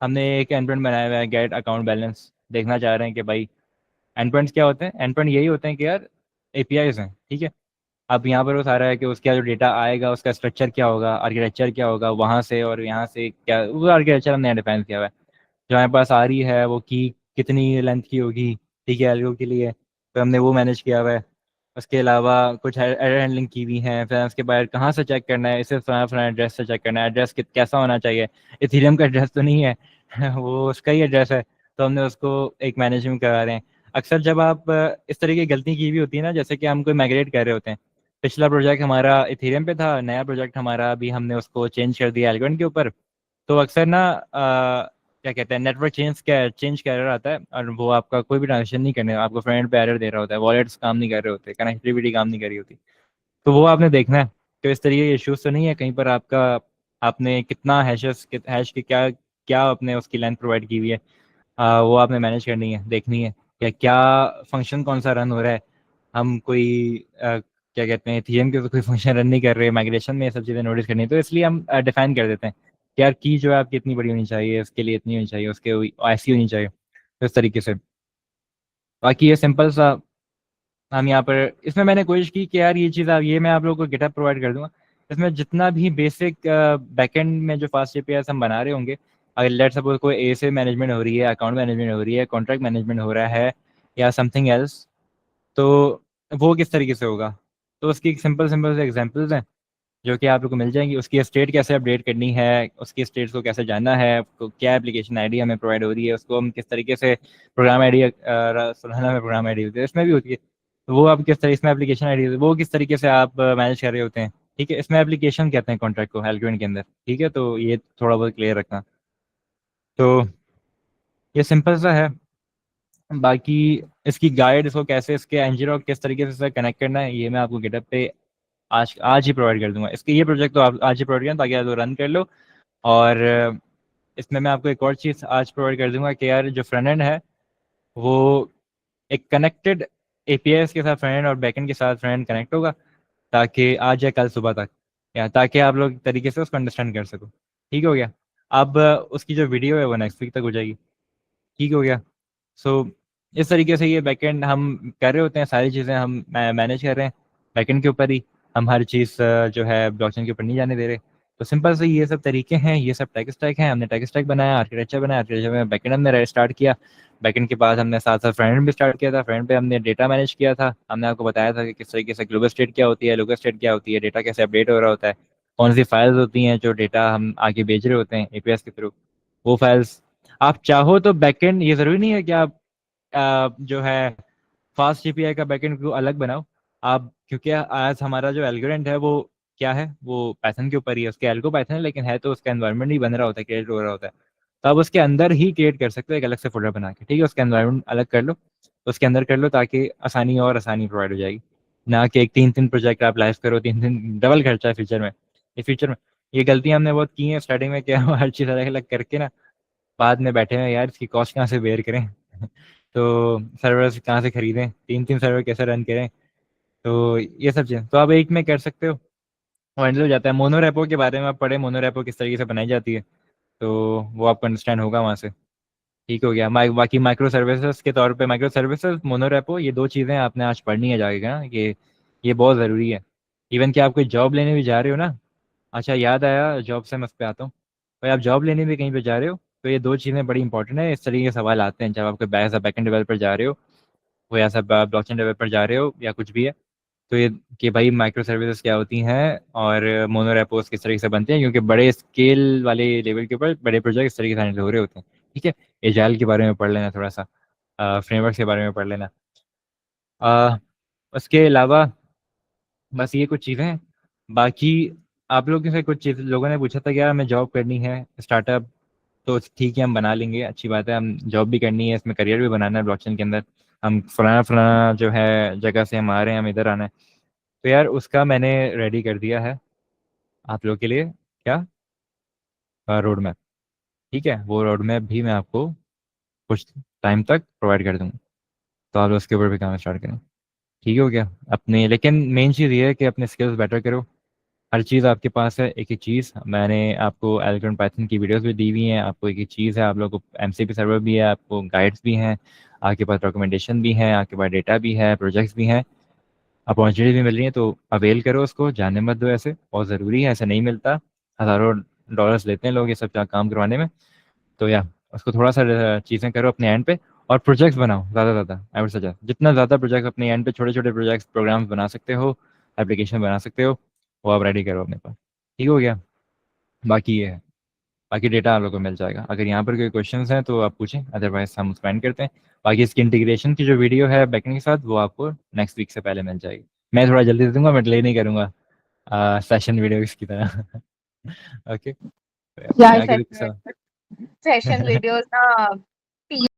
हमने एक एंडपॉइंट बनाया हुआ है, गेट अकाउंट बैलेंस देखना चाह रहे हैं कि भाई एंडपॉइंट्स क्या होते हैं। एंडपॉइंट यही होते हैं कि यार एपीआईज हैं। ठीक है, अब यहाँ पर वो सारा है कि उसका जो डेटा आएगा उसका स्ट्रक्चर क्या होगा, आर्किटेक्चर क्या होगा, वहाँ से और यहाँ से क्या, वो आर्किटेक्चर हमने डिफाइन किया हुआ है। जो हमारे पास आ रही है वो की कितनी लेंथ की होगी, ठीक है, एल्गो के लिए, तो हमने वो मैनेज किया हुआ है। उसके अलावा कुछ एरर हैंडलिंग की हुई है। फिर उसके बाद कहाँ से चेक करना है, इसे फलाना फलाना एड्रेस से चेक करना है, एड्रेस कैसा होना चाहिए, इथीरियम का एड्रेस तो नहीं है वो उसका ही एड्रेस है, तो हमने उसको एक मैनेजमेंट करा रहे हैं। अक्सर जब आप इस तरह की गलती की भी होती है ना, जैसे कि हम कोई माइग्रेट कर रहे होते हैं, पिछला प्रोजेक्ट हमारा इथीरियम पे था, नया प्रोजेक्ट हमारा अभी हमने उसको चेंज कर दिया एल्गोन के ऊपर। तो अक्सर ना क्या कहते हैं, नेटवर्क चेंज का एरर आता है, और वो आपका कोई भी ट्रांजेक्शन नहीं करने, आपको फ्रंट पे एरर दे रहा होता है, वॉलेट्स काम नहीं कर रहे होते, कनेक्टिविटी काम नहीं कर रही होती। तो वो आपने देखना है तो इस तरीके के इश्यूज तो नहीं है कहीं पर आपका, आपने कितना हैश की क्या क्या आपने उसकी लेंथ प्रोवाइड की हुई है, वो आपने मैनेज करनी है, देखनी है क्या क्या फंक्शन कौन सा रन हो रहा है। हम कोई क्या कहते हैं थीम के तो कोई फंक्शन रन नहीं कर रहे, माइग्रेशन में ये सब चीज़ें नोटिस करनी है, तो इसलिए हम डिफाइन कर देते हैं कि यार की जो है आपकी इतनी बड़ी होनी चाहिए, इसके लिए इतनी होनी चाहिए, उसके ऐसी होनी चाहिए, तो इस तरीके से। बाकी ये सिंपल सा हम यहाँ पर इसमें मैंने कोशिश की कि यार ये चीज़ ये मैं आप लोगों को गिटहब प्रोवाइड कर दूंगा। इसमें जितना भी बेसिक बैकएंड में जो फास्ट एपीआई हम बना रहे होंगे, अगर लेट सपोज कोई ए से मैनेजमेंट हो रही है, अकाउंट मैनेजमेंट हो रही है, कॉन्ट्रैक्ट मैनेजमेंट हो रहा है या समथिंग एल्स, तो वो किस तरीके से होगा। तो उसकी सिंपल सिंपल से एग्जांपल्स हैं जो कि आप लोग को मिल जाएंगी। उसकी स्टेट कैसे अपडेट करनी है, उसकी स्टेट्स को कैसे जानना है, क्या एप्लीकेशन आईडी हमें प्रोवाइड हो रही है, उसको हम किस तरीके से प्रोग्राम आईडी सुलहना में प्रोग्राम आईडी होती है इसमें भी होती है, तो वो आप किस तरीके, इसमें एप्लीकेशन आईडी वो किस तरीके से आप मैनेज कर रहे होते हैं। ठीक है, इसमें एप्लीकेशन कहते हैं कॉन्ट्रैक्ट को एल्गोरिथम के अंदर। ठीक है, तो ये थोड़ा बहुत क्लियर रखना। तो ये सिंपल सा है। बाकी इसकी गाइड, इसको कैसे, इसके एनजीरोक किस तरीके से कनेक्ट करना है, ये मैं आपको गिटहब पे आज आज ही प्रोवाइड कर दूंगा। इसके ये प्रोजेक्ट तो आप आज ही प्रोवाइड करें ताकि आप रन कर लो। और इसमें मैं आपको एक और चीज़ आज प्रोवाइड कर दूंगा कि यार जो फ्रंट एंड है वो एक कनेक्टेड एपीआई के साथ फ्रंट एंड और बैकएंड के साथ फ्रंट एंड कनेक्ट होगा, ताकि आज या कल सुबह तक, या ताकि आप लोग तरीके से उसको अंडरस्टैंड कर सको। ठीक हो गया। अब उसकी जो वीडियो है वो नेक्स्ट वीक तक हो जाएगी। ठीक हो गया। सो इस तरीके से ये बैकएंड हम कर रहे होते हैं, सारी चीज़ें हम मैनेज कर रहे हैं बैकएंड के ऊपर ही। हम हर चीज़ जो है ब्लॉकचेन के ऊपर नहीं जाने दे रहे। तो सिंपल से ये सब तरीके हैं, ये सब टेक स्टैक हैं। हमने टेक स्टैक बनाया, आर्किटेक्चर बनाया, आर्किटेक्चर में बैकएंड हमने स्टार्ट किया। बैकएंड के बाद हमने साथ साथ फ्रंट एंड भी स्टार्ट किया था। फ्रंट पे हमने डेटा मैनेज किया था। हमने आपको बताया था कि किस तरीके से ग्लोबल स्टेट क्या होती है, लोकल स्टेट क्या होती है, डेटा कैसे अपडेट हो रहा होता है, कौन सी फाइल्स होती हैं जो डेटा हम आगे भेज रहे होते हैं एपीएस के थ्रू, वो फाइल्स। आप चाहो तो बैकएंड, ये ज़रूरी नहीं है कि आप जो है फास्ट एपीआई का बैकएंड को अलग बनाओ आप, क्योंकि आज हमारा जो एल्गोरिथम है वो क्या है, वो पाइथन के ऊपर ही है। उसके एल्गो पाइथन है, लेकिन है तो उसका एनवायरनमेंट ही बन रहा होता है, क्रिएट हो रहा होता है। तो आप उसके अंदर ही क्रिएट कर सकते हो एक अलग से फोल्डर बना के। ठीक है, उसका एनवायरनमेंट अलग कर लो, उसके अंदर कर लो, ताकि आसानी और आसानी प्रोवाइड हो जाएगी। ना कि एक तीन तीन प्रोजेक्ट आप लाइव करो, तीन तीन डबल खर्चा है फ्यूचर में। ये गलतियां हमने बहुत की हैं स्टार्टिंग में, क्या हर चीज़ अलग अलग करके ना बाद में बैठे हैं यार इसकी कॉस्ट कहाँ से बेयर करें तो सर्वर कहाँ से खरीदें, तीन तीन सर्वर कैसे रन करें। तो ये सब चीज़ तो आप एक में कर सकते हो, वो हैंडल हो जाता है। मोनो रेपो के बारे में आप पढ़े, मोनो रेपो किस तरीके से बनाई जाती है, तो वो आपको अंडरस्टैंड होगा वहाँ से। ठीक हो गया। बाकी माइक्रो सर्विसेज के तौर पे, माइक्रो सर्विसेज, मोनो रेपो, ये दो चीज़ें आपने आज पढ़नी है जाएगा ना, ये बहुत ज़रूरी है। इवन कि आप कोई जॉब लेने भी जा रहे हो ना, अच्छा याद आया जॉब से मैं उस पे आता हूँ। भाई आप जॉब लेने भी कहीं पे जा रहे हो तो ये दो चीज़ें बड़ी इंपॉर्टेंट है। इस तरीके के सवाल आते हैं जब आप कोई बैकएंड डेवलपर जा रहे हो, वो या सब ब्लॉकचेन डेवलपर जा रहे हो या कुछ भी है। तो ये कि भाई माइक्रो सर्विसेज क्या होती हैं और मोनो रेपोस किस तरीके से बनते हैं, क्योंकि बड़े स्केल वाले लेवल के ऊपर बड़े प्रोजेक्ट इस तरीके से हैंडल हो रहे होते हैं। ठीक है, एजाइल के बारे में पढ़ लेना थोड़ा सा, फ्रेमवर्क के बारे में पढ़ लेना। अ, उसके अलावा बस ये कुछ चीज़ें हैं। बाकी आप लोगों से कुछ चीज़ लोगों ने पूछा था कि यार हमें जॉब करनी है स्टार्टअप, तो ठीक है हम बना लेंगे, अच्छी बात है। हम जॉब भी करनी है, इसमें करियर भी बनाना है ब्लॉकचेन के अंदर, हम फलाना फलाना जो है जगह से हम आ रहे हैं, हम इधर आना है। तो यार उसका मैंने रेडी कर दिया है आप लोग के लिए, क्या, रोड मैप। ठीक है, वो रोड मैप भी मैं आपको कुछ टाइम तक प्रोवाइड कर दूंगा, तो आप लोग उसके ऊपर भी काम स्टार्ट करें। ठीक हो गया अपने, लेकिन मेन चीज़ ये है कि अपने स्किल्स बेटर करो। हर चीज़ आपके पास है, एक एक चीज़ मैंने आपको एल्गोरिथम पाइथन की वीडियोस भी दी हुई हैं आपको, एक एक चीज़ है। आप लोगों को एमसीपी सर्वर भी है, आपको गाइड्स भी हैं, आपके पास डॉक्यूमेंटेशन भी है, आपके पास डेटा भी है, प्रोजेक्ट्स भी हैं, अपॉर्चुनिटी भी मिल रही है। तो अवेल करो उसको, जाने मत दो, ऐसे बहुत ज़रूरी है, ऐसे नहीं मिलता। हज़ारों डॉलर्स लेते हैं लोग ये सब काम करवाने में। तो या उसको थोड़ा सा चीज़ें करो अपने एंड पे, और प्रोजेक्ट्स बनाओ ज़्यादा ज़्यादा। आई वुड सजेस्ट जितना ज़्यादा प्रोजेक्ट अपने एंड पे, छोटे छोटे प्रोजेक्ट्स प्रोग्राम्स बना सकते हो, एप्लीकेशन बना सकते हो, वो आप रेडी करो अपने पास। ठीक हो गया। बाकी ये है, बाकी डेटा आप लोगों को मिल जाएगा। अगर यहाँ पर कोई क्वेश्चंस हैं तो आप पूछें, अदरवाइज हम उसको एंड करते हैं। बाकी इसकी इंटीग्रेशन की जो वीडियो है बैकएंड के साथ, वो आपको नेक्स्ट वीक से पहले मिल जाएगी। मैं थोड़ा जल्दी दे दूंगा, मैं डिले नहीं करूँगा सेशन वीडियो की तरह ओके, यार बाकी सच में तो सेशन वीडियोस ना